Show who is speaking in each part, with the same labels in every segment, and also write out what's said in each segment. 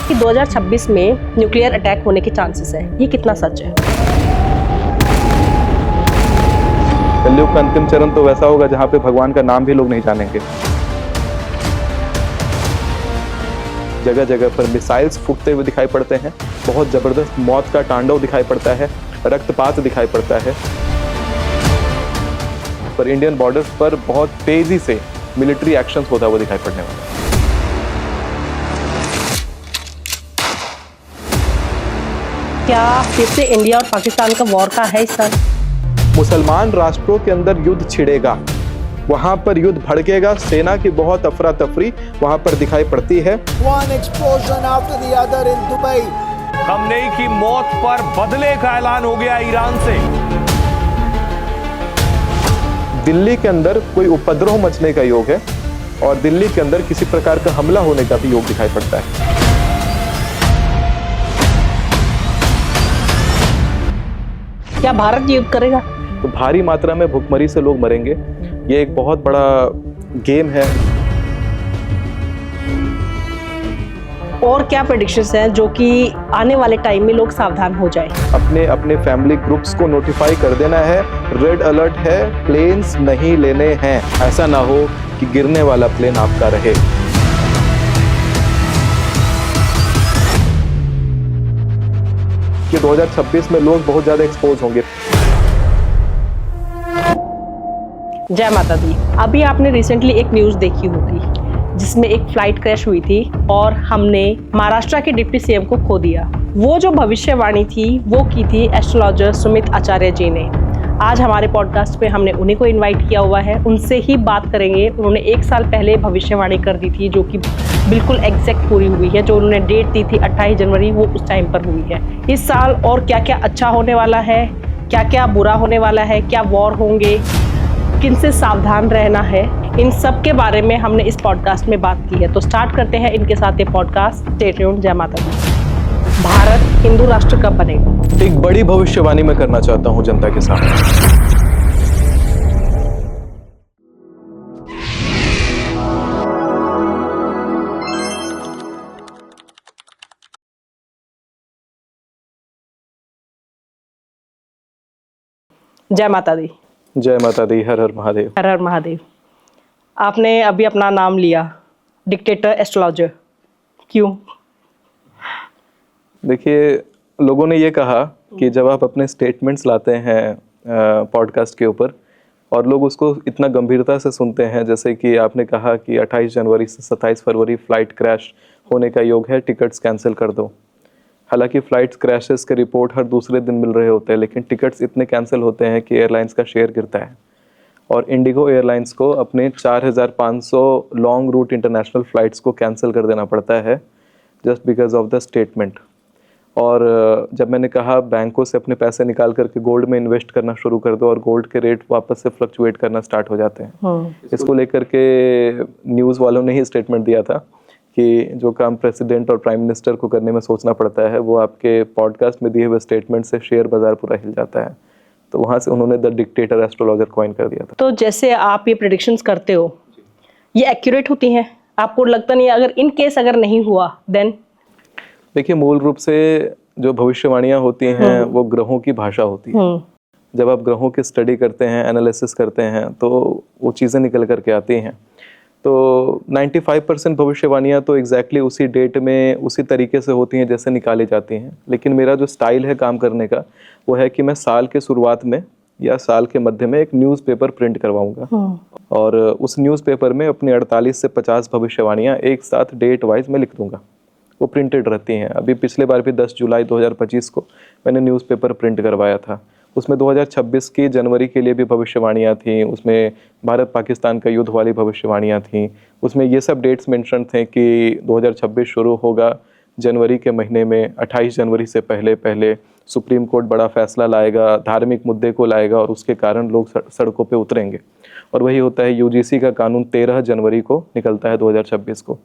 Speaker 1: कि 2026 में nuclear attack होने के चांसेस है, ये कितना सच है?
Speaker 2: कलयुग का अंतिम चरण तो वैसा होगा जहाँ पे भगवान का नाम भी लोग नहीं जानेंगे। जगह जगह पर मिसाइल्स फूटते हुए दिखाई पड़ते हैं, बहुत जबरदस्त मौत का तांडव दिखाई पड़ता है, रक्तपात दिखाई पड़ता है। पर इंडियन बॉर्डर्स पर बहुत तेजी से मिलिट्री एक्शंस होता हुआ दिखाई पड़ने वाला है।
Speaker 1: क्या फिर से इंडिया और पाकिस्तान का वॉर का है इस साल?
Speaker 2: मुसलमान राष्ट्रों के अंदर युद्ध छिड़ेगा, वहां पर युद्ध भड़केगा, सेना की बहुत अफरा तफरी वहां पर दिखाई पड़ती है।
Speaker 3: One explosion after the other in Dubai.
Speaker 4: खamenei की मौत पर बदले का ऐलान हो गया ईरान से।
Speaker 2: दिल्ली के अंदर कोई उपद्रव मचने का योग है और दिल्ली के अंदर किसी प्रकार का हमला होने का भी योग दिखाई पड़ता है।
Speaker 1: क्या भारत युद्ध करेगा?
Speaker 2: तो भारी मात्रा में भुखमरी से लोग मरेंगे, ये एक बहुत बड़ा गेम है।
Speaker 1: और क्या प्रेडिक्शंस हैं जो कि आने वाले टाइम में लोग सावधान हो जाएं?
Speaker 2: अपने अपने फैमिली ग्रुप्स को नोटिफाई कर देना है, रेड अलर्ट है, प्लेन्स नहीं लेने हैं। ऐसा ना हो कि गिरने वाला प्लेन आपका रहे। कि 2026 में लोग बहुत ज्यादा एक्सपोज होंगे।
Speaker 1: जय माता दी। अभी आपने रिसेंटली एक न्यूज़ देखी होगी जिसमें एक फ्लाइट क्रैश हुई थी और हमने महाराष्ट्र के डिप्टी सीएम को खो दिया। वो जो भविष्यवाणी थी वो की थी एस्ट्रोलॉजर सुमित आचार्य जी ने। आज हमारे पॉडकास्ट पे हमने उन्हीं को इनवाइट किया हुआ है, उनसे ही बात करेंगे। उन्होंने 1 साल पहले भविष्यवाणी कर दी थी जो कि बिल्कुल एग्जैक्ट पूरी हुई है। जो उन्होंने डेट दी थी 28 जनवरी, वो उस टाइम पर हुई है। इस साल और क्या क्या अच्छा होने वाला है, क्या क्या बुरा होने वाला है, क्या वॉर होंगे, किनसे सावधान रहना है, इन सब के बारे में हमने इस पॉडकास्ट में बात की है। तो स्टार्ट करते हैं इनके साथ ये पॉडकास्ट। Stay tuned. जय माता दी। भारत हिंदू राष्ट्र कब बनेगा?
Speaker 2: एक बड़ी भविष्यवाणी मैं करना चाहता हूं जनता के साथ।
Speaker 1: जय माता दी।
Speaker 2: जय माता दी। हर हर महादेव।
Speaker 1: हर हर महादेव। आपने अभी अपना नाम लिया डिक्टेटर एस्ट्रोलॉजर, क्यों?
Speaker 2: देखिए, लोगों ने ये कहा कि जब आप अपने स्टेटमेंट्स लाते हैं पॉडकास्ट के ऊपर और लोग उसको इतना गंभीरता से सुनते हैं, जैसे कि आपने कहा कि 28 जनवरी से 27 फरवरी फ्लाइट क्रैश होने का योग है, टिकट्स कैंसिल कर दो। हालांकि फ्लाइट्स क्रैशेस के रिपोर्ट हर दूसरे दिन मिल रहे होते हैं, लेकिन टिकट्स इतने कैंसिल होते हैं कि एयरलाइंस का शेयर गिरता है। और इंडिगो एयरलाइंस को अपने 4500 लॉन्ग रूट इंटरनेशनल फ़्लाइट्स को कैंसिल कर देना पड़ता है just because of the statement. और जब मैंने कहा बैंकों से अपने पैसे निकाल करके गोल्ड में इन्वेस्ट करना शुरू कर दो और गोल्ड के रेट वापस से फ्लक्चुएट करना स्टार्ट हो जाते हैं। इसको लेकर के न्यूज़ वालों ने ही स्टेटमेंट दिया था कि जो काम प्रेसिडेंट और प्राइम मिनिस्टर को करने में सोचना पड़ता है वो आपके पॉडकास्ट में दिए हुए स्टेटमेंट से शेयर बाजार पूरा हिल जाता है। तो वहाँ से उन्होंने द डिक्टेटर एस्ट्रोलॉजर कॉइन कर दिया था।
Speaker 1: तो जैसे आप ये प्रेडिक्शंस करते हो, ये एक्यूरेट होती हैं? आपको लगता नहीं है अगर इन केस अगर नहीं हुआ देन?
Speaker 2: देखिए, मूल रूप से जो भविष्यवाणियाँ होती हैं वो ग्रहों की भाषा होती है। जब आप ग्रहों की स्टडी करते हैं, एनालिसिस करते हैं, तो वो चीज़ें निकल करके आती हैं। तो 95% भविष्यवाणियाँ तो एग्जैक्टली उसी डेट में उसी तरीके से होती हैं जैसे निकाली जाती हैं। लेकिन मेरा जो स्टाइल है काम करने का वो है कि मैं साल के शुरुआत में या साल के मध्य में एक न्यूज़पेपर प्रिंट करवाऊंगा और उस न्यूज़पेपर में अपनी 48 से 50 भविष्यवाणियाँ एक साथ डेट वाइज में लिख दूंगा। वो प्रिंटेड रहती हैं। अभी पिछले बार भी 10 जुलाई 2025 को मैंने न्यूज़पेपर प्रिंट करवाया था। उसमें 2026 की जनवरी के लिए भी भविष्यवाणियाँ थीं, उसमें भारत पाकिस्तान का युद्ध वाली भविष्यवाणियाँ थीं। उसमें ये सब डेट्स मेंशन थे कि 2026 शुरू होगा जनवरी के महीने में, 28 जनवरी से पहले पहले सुप्रीम कोर्ट बड़ा फैसला लाएगा, धार्मिक मुद्दे को लाएगा और उसके कारण लोग सड़कों पे उतरेंगे। और वही होता है। यूजीसी का कानून 13 जनवरी को निकलता है 2026 को।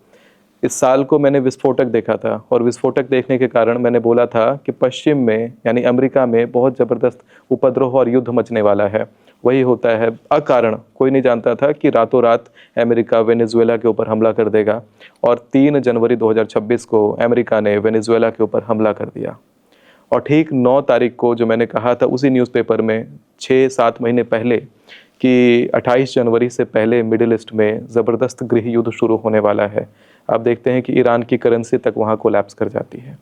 Speaker 2: इस साल को मैंने विस्फोटक देखा था और विस्फोटक देखने के कारण मैंने बोला था कि पश्चिम में यानी अमेरिका में बहुत ज़बरदस्त उपद्रव और युद्ध मचने वाला है। वही होता है अकारण, कोई नहीं जानता था कि रातों रात अमेरिका वेनेजुएला के ऊपर हमला कर देगा और 3 जनवरी 2026 को अमेरिका ने वेनेजुएला के ऊपर हमला कर दिया। और ठीक 9 तारीख को जो मैंने कहा था उसी न्यूज़पेपर में 6-7 महीने पहले कि 28 जनवरी से पहले मिडिल ईस्ट में ज़बरदस्त गृह युद्ध शुरू होने वाला है। आप देखते हैं कि ईरान की करेंसी तक वहाँ कोलैप्स कर जाती है।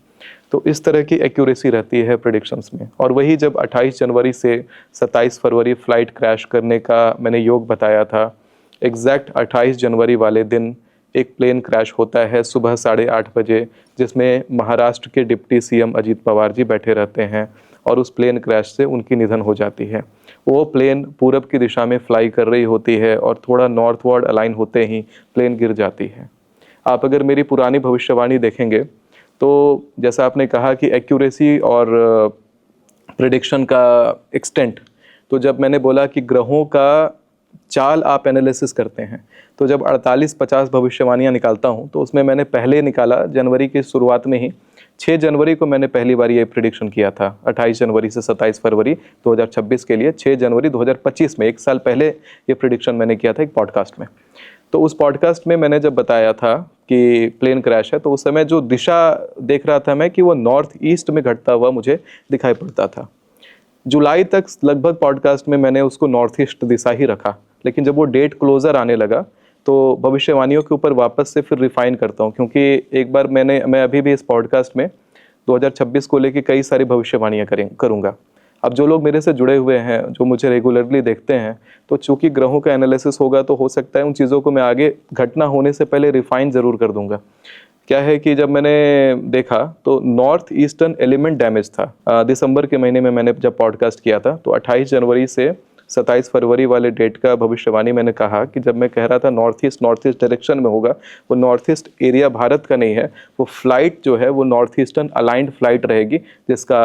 Speaker 2: तो इस तरह की एक्यूरेसी रहती है प्रेडिक्शंस में। और वही जब 28 जनवरी से 27 फरवरी फ़्लाइट क्रैश करने का मैंने योग बताया था, एग्जैक्ट 28 जनवरी वाले दिन एक प्लेन क्रैश होता है सुबह 8:30 बजे, जिसमें महाराष्ट्र के डिप्टी सीएम अजीत पवार जी बैठे रहते हैं और उस प्लेन क्रैश से उनकी निधन हो जाती है। वो प्लेन पूरब की दिशा में फ्लाई कर रही होती है और थोड़ा नॉर्थवर्ड अलाइन होते ही प्लेन गिर जाती है। आप अगर मेरी पुरानी भविष्यवाणी देखेंगे तो जैसा आपने कहा कि एक्यूरेसी और प्रेडिक्शन का एक्सटेंट, तो जब मैंने बोला कि ग्रहों का चाल आप एनालिसिस करते हैं तो जब 48-50 भविष्यवाणियाँ निकालता हूँ तो उसमें मैंने पहले निकाला जनवरी की शुरुआत में ही 6 जनवरी को मैंने पहली बार ये प्रेडिक्शन किया था। 28 जनवरी से 27 फरवरी 2026 के लिए 6 जनवरी 2025 में 1 साल पहले ये प्रेडिक्शन मैंने किया था एक पॉडकास्ट में। तो उस पॉडकास्ट में मैंने जब बताया था कि प्लेन क्रैश है तो उस समय जो दिशा देख रहा था मैं कि वो नॉर्थ ईस्ट में घटता हुआ मुझे दिखाई पड़ता था। जुलाई तक लगभग पॉडकास्ट में मैंने उसको नॉर्थ ईस्ट दिशा ही रखा, लेकिन जब वो डेट क्लोज़र आने लगा तो भविष्यवाणियों के ऊपर वापस से फिर रिफाइन करता हूँ, क्योंकि एक बार मैं अभी भी इस पॉडकास्ट में 2026 को लेके कई सारी भविष्यवाणियाँ करूँगा। अब जो लोग मेरे से जुड़े हुए हैं, जो मुझे रेगुलरली देखते हैं, तो चूंकि ग्रहों का एनालिसिस होगा तो हो सकता है उन चीज़ों को मैं आगे घटना होने से पहले रिफाइन ज़रूर कर दूंगा। क्या है कि जब मैंने देखा तो नॉर्थ ईस्टर्न एलिमेंट डैमेज था। दिसंबर के महीने में मैंने जब पॉडकास्ट किया था तो 28 जनवरी से 27 फरवरी वाले डेट का भविष्यवाणी मैंने कहा कि जब मैं कह रहा था नॉर्थ ईस्ट डायरेक्शन में होगा, वो नॉर्थ ईस्ट एरिया भारत का नहीं है, वो फ्लाइट जो है वो नॉर्थ ईस्टर्न अलाइंड फ्लाइट रहेगी जिसका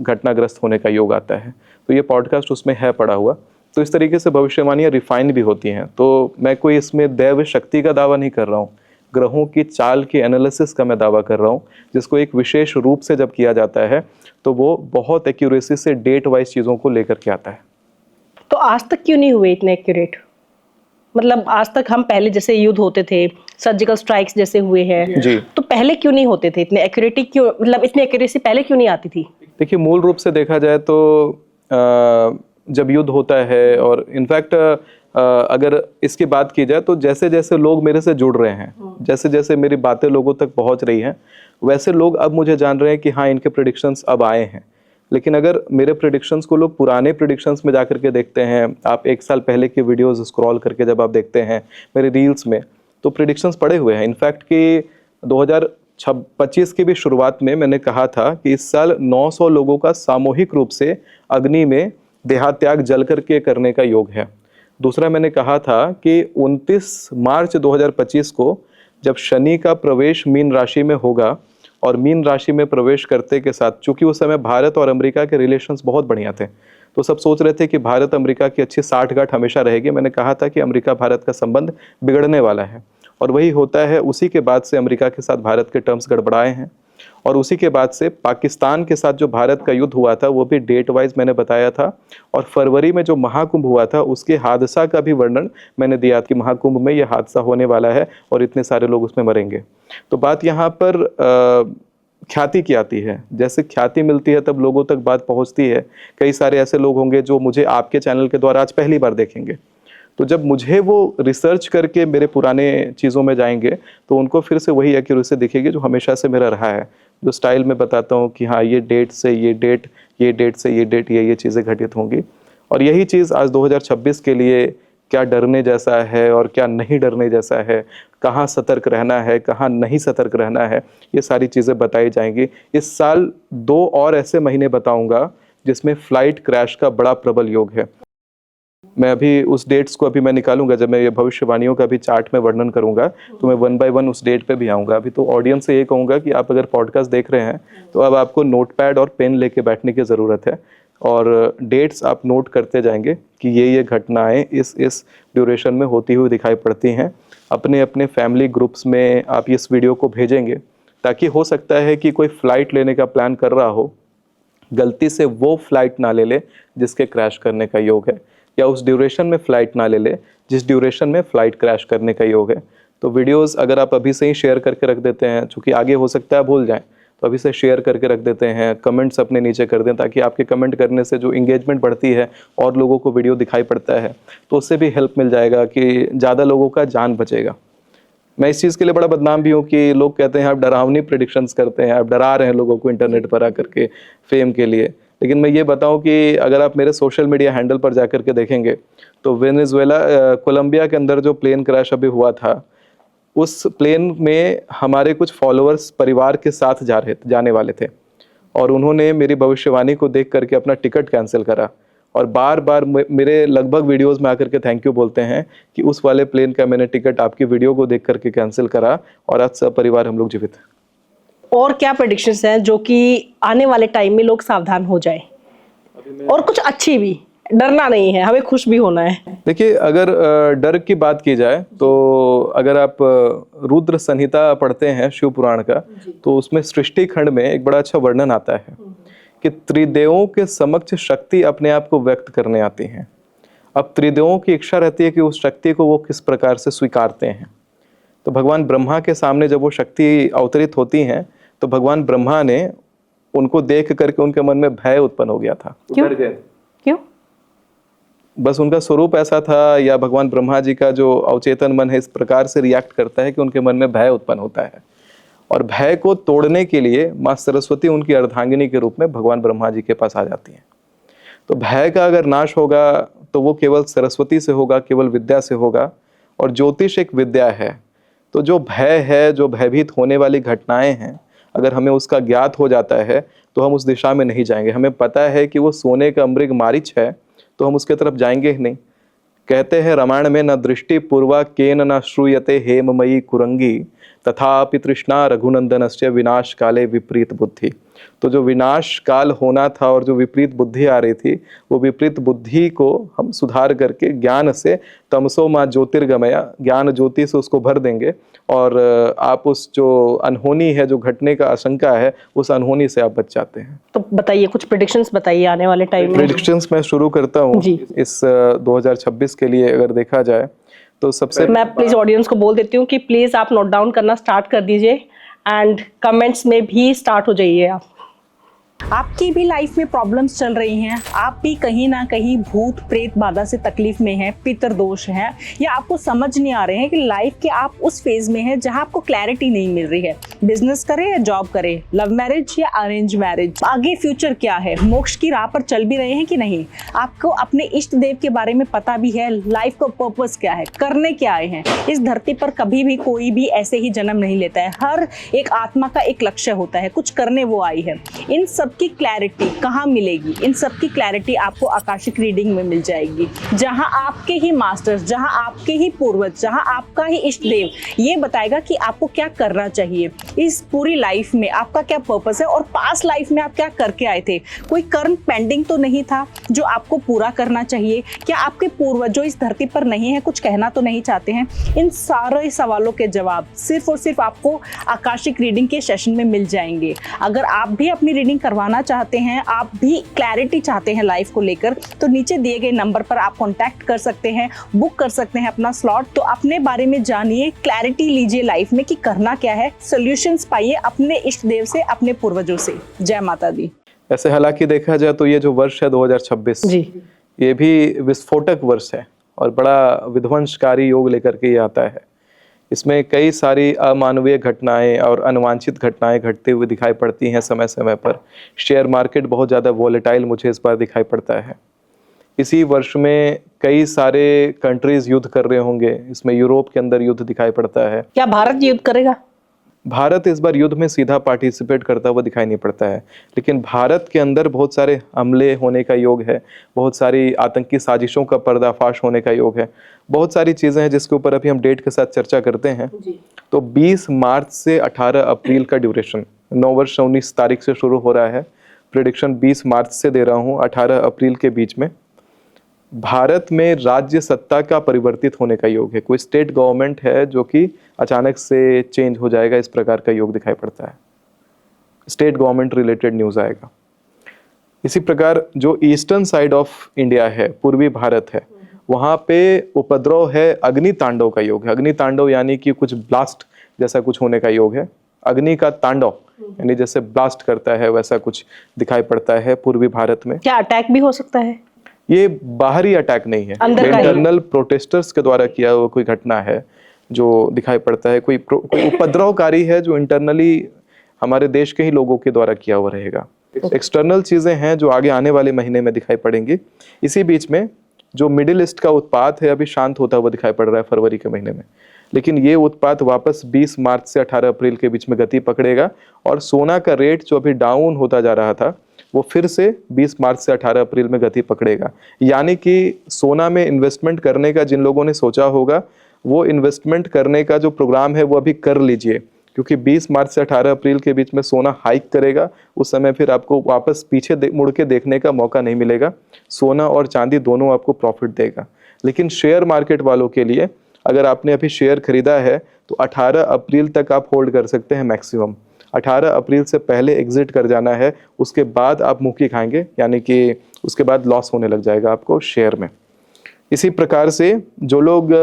Speaker 2: घटनाग्रस्त होने का योग आता है। तो ये पॉडकास्ट उसमें है पड़ा हुआ। तो इस तरीके से भविष्यवाणियाँ रिफाइन भी होती हैं। तो मैं कोई इसमें दैव शक्ति का दावा नहीं कर रहा हूँ, ग्रहों की चाल की एनालिसिस का मैं दावा कर रहा हूँ, जिसको एक विशेष रूप से जब किया जाता है तो वो बहुत एक्यूरेसी से डेट वाइज चीज़ों को लेकर के आता है।
Speaker 1: तो आज तक क्यों नहीं हुए इतने एक्यूरेट? मतलब आज तक हम पहले जैसे युद्ध होते थे, सर्जिकल स्ट्राइक्स जैसे हुए हैं
Speaker 2: जी,
Speaker 1: तो पहले क्यों नहीं होते थे इतने एक्यूरेटी? क्यों, मतलब इतनी एक्यूरेसी पहले क्यों नहीं आती थी?
Speaker 2: देखिए मूल रूप से देखा जाए तो जब युद्ध होता है और इनफैक्ट अगर इसकी बात की जाए तो जैसे जैसे लोग मेरे से जुड़ रहे हैं, जैसे जैसे मेरी बातें लोगों तक पहुंच रही हैं, वैसे लोग अब मुझे जान रहे हैं कि हाँ इनके प्रेडिक्शंस अब आए हैं। लेकिन अगर मेरे प्रेडिक्शंस को लोग पुराने प्रेडिक्शंस में जाकर के देखते हैं, आप 1 साल पहले की वीडियोस स्क्रॉल करके जब आप देखते हैं मेरे रील्स में, तो प्रेडिक्शंस पड़े हुए हैं। इनफैक्ट कि 2025 की भी शुरुआत में मैंने कहा था कि इस साल 900 लोगों का सामूहिक रूप से अग्नि में देहात्याग जल करके करने का योग है। दूसरा मैंने कहा था कि 29 मार्च 2025 को जब शनि का प्रवेश मीन राशि में होगा और मीन राशि में प्रवेश करते के साथ, चूंकि उस समय भारत और अमेरिका के रिलेशंस बहुत बढ़िया थे, तो सब सोच रहे थे कि भारत अमेरिका की अच्छी साठगांठ हमेशा रहेगी। मैंने कहा था कि अमेरिका भारत का संबंध बिगड़ने वाला है और वही होता है। उसी के बाद से अमेरिका के साथ भारत के टर्म्स गड़बड़ाए हैं और उसी के बाद से पाकिस्तान के साथ जो भारत का युद्ध हुआ था वो भी डेट वाइज मैंने बताया था। और फरवरी में जो महाकुंभ हुआ था उसके हादसा का भी वर्णन मैंने दिया कि महाकुंभ में ये हादसा होने वाला है और इतने सारे लोग उसमें मरेंगे। तो बात यहाँ पर ख्याति की आती है। जैसे ख्याति मिलती है तब लोगों तक बात पहुँचती है। कई सारे ऐसे लोग होंगे जो मुझे आपके चैनल के द्वारा आज पहली बार देखेंगे, तो जब मुझे वो रिसर्च करके मेरे पुराने चीज़ों में जाएंगे तो उनको फिर से वही एक्यूरेसी दिखेगी जो हमेशा से मेरा रहा है। जो स्टाइल में बताता हूँ कि हाँ ये डेट से ये डेट, ये डेट से ये डेट, ये चीज़ें घटित होंगी। और यही चीज़ आज 2026 के लिए क्या डरने जैसा है और क्या नहीं डरने जैसा है, कहाँ सतर्क रहना है, कहाँ नहीं सतर्क रहना है, ये सारी चीज़ें बताई जाएंगी। इस साल 2 और ऐसे महीने बताऊँगा जिसमें फ्लाइट क्रैश का बड़ा प्रबल योग है। मैं अभी उस डेट्स को अभी मैं निकालूंगा, जब मैं ये भविष्यवाणियों का भी चार्ट में वर्णन करूंगा तो मैं 1 बाय 1 उस डेट पे भी आऊंगा। अभी तो ऑडियंस से ये कहूंगा कि आप अगर पॉडकास्ट देख रहे हैं तो अब आपको नोटपैड और पेन लेके बैठने की ज़रूरत है। और डेट्स आप नोट करते जाएंगे कि ये घटनाएं इस ड्यूरेशन में होती हुई दिखाई पड़ती हैं। अपने अपने फैमिली ग्रुप्स में आप इस वीडियो को भेजेंगे, ताकि हो सकता है कि कोई फ़्लाइट लेने का प्लान कर रहा हो, गलती से वो फ्लाइट ना ले ले जिसके क्रैश करने का योग है, या उस ड्यूरेशन में फ़्लाइट ना ले ले जिस ड्यूरेशन में फ़्लाइट क्रैश करने का योग है। तो वीडियोस अगर आप अभी से ही शेयर करके रख देते हैं, चूँकि आगे हो सकता है भूल जाएं, तो अभी से शेयर करके रख देते हैं, कमेंट्स अपने नीचे कर दें, ताकि आपके कमेंट करने से जो इंगेजमेंट बढ़ती है और लोगों को वीडियो दिखाई पड़ता है, तो उससे भी हेल्प मिल जाएगा कि ज़्यादा लोगों का जान बचेगा। मैं इस चीज़ के लिए बड़ा बदनाम भी हूँ कि लोग कहते हैं आप डरावनी प्रेडिक्शंस करते हैं, आप डरा रहे हैं लोगों को इंटरनेट पर आकर के फेम के लिए। लेकिन मैं ये बताऊं कि अगर आप मेरे सोशल मीडिया हैंडल पर जाकर के देखेंगे तो वेनेजुएला कोलंबिया के अंदर जो प्लेन क्रैश अभी हुआ था, उस प्लेन में हमारे कुछ फॉलोअर्स परिवार के साथ जाने वाले थे, और उन्होंने मेरी भविष्यवाणी को देख करके अपना टिकट कैंसिल करा, और बार बार मेरे लगभग वीडियोस में आकर के थैंक यू बोलते हैं कि उस वाले प्लेन का मैंने टिकट आपकी वीडियो को देख करके कैंसिल करा, और आज सब परिवार हम लोग जीवित हैं।
Speaker 1: और क्या प्रेडिक्शंस हैं जो कि आने वाले टाइम में लोग सावधान हो जाएं, और कुछ अच्छी भी, डरना नहीं है, हमें खुश भी होना है।
Speaker 2: देखिए, अगर डर की बात की जाए तो अगर आप रुद्र संहिता पढ़ते हैं शिव पुराण का, तो उसमें सृष्टि खंड में एक बड़ा अच्छा वर्णन आता है कि त्रिदेवों के समक्ष शक्ति अपने आप को व्यक्त करने आती हैं। अब त्रिदेवों की इच्छा रहती है कि उस शक्ति को वो किस प्रकार से स्वीकारते हैं। तो भगवान ब्रह्मा के सामने जब वो शक्ति अवतरित होती हैं, तो भगवान ब्रह्मा ने उनको देख करके उनके मन में भय उत्पन्न हो गया था।
Speaker 1: क्यों? क्यों?
Speaker 2: बस उनका स्वरूप ऐसा था, या भगवान ब्रह्मा जी का जो अवचेतन मन है इस प्रकार से रिएक्ट करता है कि उनके मन में भय उत्पन्न होता है। और भय को तोड़ने के लिए माँ सरस्वती उनकी अर्धांगिनी के रूप में भगवान ब्रह्मा जी के पास आ जाती हैं। तो भय का अगर नाश होगा तो वो केवल सरस्वती से होगा, केवल विद्या से होगा। और ज्योतिष एक विद्या है, तो जो भय है, जो भयभीत होने वाली घटनाएं हैं, अगर हमें उसका ज्ञात हो जाता है तो हम उस दिशा में नहीं जाएंगे। हमें पता है कि वो सोने का मृग मारीच है, तो हम उसके तरफ जाएंगे ही नहीं। कहते हैं रामायण में, न दृष्टि पूर्वा केन न श्रूयते हेममयी कुरंगी तथापि तृष्णा रघुनंदनस्य विनाश काले विपरीत बुद्धि। तो जो विनाश काल होना था और जो विपरीत बुद्धि आ रही थी, वो विपरीत बुद्धि को हम सुधार करके ज्ञान से, तमसो माँ ज्योतिर्गमया, ज्ञान ज्योति से उसको भर देंगे, और आप उस जो अनहोनी है, जो घटने का आशंका है, उस अनहोनी से आप बच जाते हैं।
Speaker 1: तो बताइए, कुछ प्रेडिक्शंस बताइए आने वाले टाइम में।
Speaker 2: प्रेडिक्शंस मैं शुरू करता हूँ इस 2026 के लिए। अगर देखा जाए तो सबसे,
Speaker 1: मैं प्लीज ऑडियंस को बोल देती हूँ कि प्लीज आप नोट डाउन करना स्टार्ट कर दीजिए, एंड कमेंट्स में भी स्टार्ट हो जाइए आप।
Speaker 5: आपकी भी लाइफ में प्रॉब्लम्स चल रही हैं, आप भी कहीं ना कहीं भूत प्रेत बाधा से तकलीफ में हैं, पितृदोष है, या आपको समझ नहीं आ रहे हैं कि लाइफ के आप उस फेज में हैं जहां आपको क्लैरिटी नहीं मिल रही है, बिजनेस करें या जॉब करें, लव मैरिज या अरेंज मैरिज, आगे फ्यूचर क्या है, मोक्ष की राह पर चल भी रहे हैं कि नहीं, आपको अपने इष्ट देव के बारे में पता भी है, लाइफ का पर्पस क्या है, करने क्या आए हैं। इस धरती पर कभी भी कोई भी ऐसे ही जन्म नहीं लेता है, हर एक आत्मा का एक लक्ष्य होता है, कुछ करने वो आई है। इन सब की क्लैरिटी कहाँ मिलेगी? इन सब की क्लैरिटी आपको आकाशिक रीडिंग में मिल जाएगी, जहां आपके ही मास्टर्स, जहां आपके ही पूर्वज, जहां आपका ही इष्ट देव ये बताएगा कि आपको क्या करना चाहिए इस पूरी लाइफ में, आपका क्या पर्पस है, और पास्ट लाइफ में आप क्या करके आए थे। कोई कर्म पेंडिंग तो नहीं था जो आपको पूरा करना चाहिए? क्या आपके पूर्वज जो इस धरती पर नहीं है कुछ कहना तो नहीं चाहते हैं? इन सारे सवालों के जवाब सिर्फ और सिर्फ आपको आकाशिक रीडिंग के सेशन में मिल जाएंगे। अगर आप भी अपनी रीडिंग करवाना चाहते हैं, आप भी क्लैरिटी चाहते हैं लाइफ को लेकर, तो नीचे दिए गए नंबर पर आप कांटेक्ट कर सकते हैं, बुक कर सकते हैं अपना स्लॉट। तो अपने बारे में जानिए, क्लैरिटी लीजिए लाइफ में कि करना क्या है, सॉल्यूशंस पाइए अपने इष्ट देव से, अपने पूर्वजों से। जय माता दी।
Speaker 2: ऐसे हालांकि देखा जाए तो ये जो वर्ष है 2026
Speaker 1: जी,
Speaker 2: ये भी विस्फोटक वर्ष है और बड़ा विध्वंसकारी योग लेकर के ये आता है। इसमें कई सारी अमानवीय घटनाएं और अनवांछित घटनाएं घटते हुए दिखाई पड़ती हैं समय समय पर। शेयर मार्केट बहुत ज़्यादा वॉलेटाइल मुझे इस बार दिखाई पड़ता है। इसी वर्ष में कई सारे कंट्रीज युद्ध कर रहे होंगे, इसमें यूरोप के अंदर युद्ध दिखाई पड़ता है।
Speaker 1: क्या भारत युद्ध करेगा?
Speaker 2: भारत इस बार युद्ध में सीधा पार्टिसिपेट करता हुआ दिखाई नहीं पड़ता है, लेकिन भारत के अंदर बहुत सारे हमले होने का योग है, बहुत सारी आतंकी साजिशों का पर्दाफाश होने का योग है, बहुत सारी चीज़ें हैं जिसके ऊपर अभी हम डेट के साथ चर्चा करते हैं। तो 20 मार्च से 18 अप्रैल का ड्यूरेशन, 9 वर्ष 19 तारीख से शुरू हो रहा है। प्रेडिक्शन 20 मार्च से दे रहा हूँ 18 अप्रैल के बीच में भारत में राज्य सत्ता का परिवर्तित होने का योग है। कोई स्टेट गवर्नमेंट है जो कि अचानक से चेंज हो जाएगा, इस प्रकार का योग दिखाई पड़ता है। स्टेट गवर्नमेंट रिलेटेड न्यूज़ आएगा। इसी प्रकार जो ईस्टर्न साइड ऑफ इंडिया है, पूर्वी भारत है, वहाँ पे उपद्रव है, अग्नि तांडव का योग है। अग्नि तांडव यानी कि कुछ ब्लास्ट जैसा कुछ होने का योग है। अग्नि का तांडव यानी जैसे ब्लास्ट करता है वैसा कुछ दिखाई पड़ता है पूर्वी भारत में।
Speaker 1: क्या अटैक भी हो सकता है?
Speaker 2: ये बाहरी अटैक नहीं है,
Speaker 1: अंदर का ही।
Speaker 2: इंटरनल प्रोटेस्टर्स के द्वारा किया हुआ कोई घटना है जो दिखाई पड़ता है। कोई उपद्रवकारी है जो इंटरनली हमारे देश के ही लोगों के द्वारा किया हुआ रहेगा। एक्सटर्नल चीजें हैं जो आगे आने वाले महीने में दिखाई पड़ेंगी। इसी बीच में जो मिडिल ईस्ट का उत्पात है अभी शांत होता हुआ दिखाई पड़ रहा है फरवरी के महीने में, लेकिन ये उत्पात वापस 20 मार्च से 18 अप्रैल के बीच में गति पकड़ेगा और सोना का रेट जो अभी डाउन होता जा रहा था वो फिर से 20 मार्च से 18 अप्रैल में गति पकड़ेगा। यानी कि सोना में इन्वेस्टमेंट करने का जिन लोगों ने सोचा होगा वो इन्वेस्टमेंट करने का जो प्रोग्राम है वो अभी कर लीजिए, क्योंकि 20 मार्च से 18 अप्रैल के बीच में सोना हाइक करेगा। उस समय फिर आपको वापस पीछे मुड़ के देखने का मौका नहीं मिलेगा। सोना और चांदी दोनों आपको प्रॉफिट देगा। लेकिन शेयर मार्केट वालों के लिए अगर आपने अभी शेयर खरीदा है तो 18 अप्रैल तक आप होल्ड कर सकते हैं मैक्सिमम। 18 अप्रैल से पहले एग्जिट कर जाना है, उसके बाद आप मुक्की खाएंगे, यानी कि उसके बाद लॉस होने लग जाएगा आपको शेयर में। इसी प्रकार से जो लोग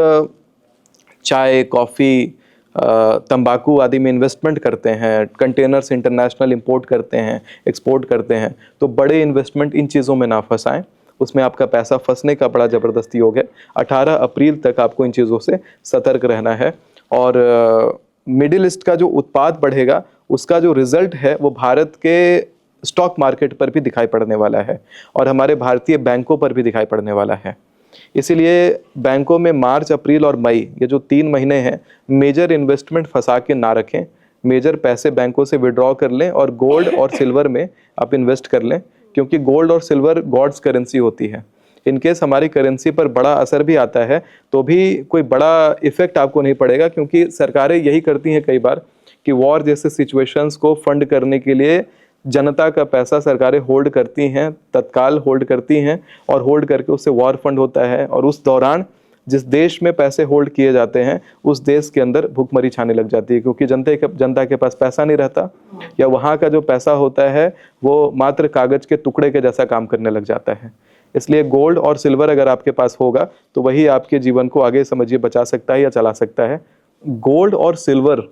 Speaker 2: चाय, कॉफ़ी, तंबाकू आदि में इन्वेस्टमेंट करते हैं, कंटेनर्स इंटरनेशनल इंपोर्ट करते हैं, एक्सपोर्ट करते हैं, तो बड़े इन्वेस्टमेंट इन चीज़ों में ना फंसाएं। उसमें आपका पैसा फंसने का बड़ा ज़बरदस्त योग है। 18 अप्रैल तक आपको इन चीज़ों से सतर्क रहना है। और मिडिल ईस्ट का जो उत्पाद बढ़ेगा उसका जो रिजल्ट है वो भारत के स्टॉक मार्केट पर भी दिखाई पड़ने वाला है और हमारे भारतीय बैंकों पर भी दिखाई पड़ने वाला है। इसीलिए बैंकों में मार्च, अप्रैल और मई ये जो 3 महीने हैं मेजर इन्वेस्टमेंट फंसा के ना रखें। मेजर पैसे बैंकों से विड्रॉ कर लें और गोल्ड और सिल्वर में आप इन्वेस्ट कर लें, क्योंकि गोल्ड और सिल्वर गॉड्स करेंसी होती है। इनकेस हमारी करेंसी पर बड़ा असर भी आता है तो भी कोई बड़ा इफेक्ट आपको नहीं पड़ेगा, क्योंकि सरकारें यही करती हैं कई बार कि वॉर जैसे सिचुएशंस को फंड करने के लिए जनता का पैसा सरकारें होल्ड करती हैं, तत्काल होल्ड करती हैं और होल्ड करके उससे वॉर फंड होता है। और उस दौरान जिस देश में पैसे होल्ड किए जाते हैं उस देश के अंदर भुखमरी छाने लग जाती है, क्योंकि जनता के पास पैसा नहीं रहता, या वहाँ का जो पैसा होता है वो मात्र कागज के टुकड़े के जैसा काम करने लग जाता है। इसलिए गोल्ड और सिल्वर अगर आपके पास होगा तो वही आपके जीवन को आगे समझिए बचा सकता है या चला सकता है। गोल्ड और सिल्वर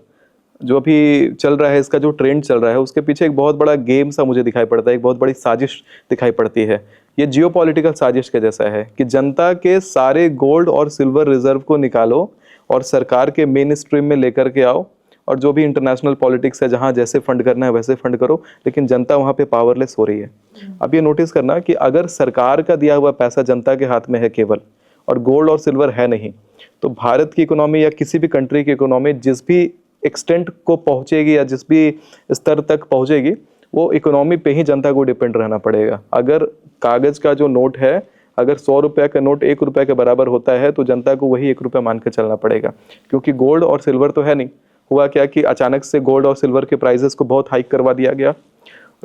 Speaker 2: जो अभी चल रहा है, इसका जो ट्रेंड चल रहा है, उसके पीछे एक बहुत बड़ा गेम सा मुझे दिखाई पड़ता है, एक बहुत बड़ी साजिश दिखाई पड़ती है। ये जियोपॉलिटिकल साजिश के जैसा है कि जनता के सारे गोल्ड और सिल्वर रिजर्व को निकालो और सरकार के मेन स्ट्रीम में लेकर के आओ, और जो भी इंटरनेशनल पॉलिटिक्स है जहाँ जैसे फंड करना है वैसे फंड करो, लेकिन जनता वहाँ पे पावरलेस हो रही है। अब ये नोटिस करना कि अगर सरकार का दिया हुआ पैसा जनता के हाथ में है केवल और गोल्ड और सिल्वर है नहीं, तो भारत की इकोनॉमी या किसी भी कंट्री की इकोनॉमी जिस भी एक्सटेंट को पहुंचेगी या जिस भी स्तर तक पहुंचेगी वो इकोनॉमी पे ही जनता को डिपेंड रहना पड़ेगा। अगर कागज का जो नोट है, अगर 100 रुपये का नोट 1 रुपये के बराबर होता है तो जनता को वही 1 रुपया मान के चलना पड़ेगा, क्योंकि गोल्ड और सिल्वर तो है नहीं। हुआ क्या कि अचानक से गोल्ड और सिल्वर के प्राइसेस को बहुत हाइक करवा दिया गया।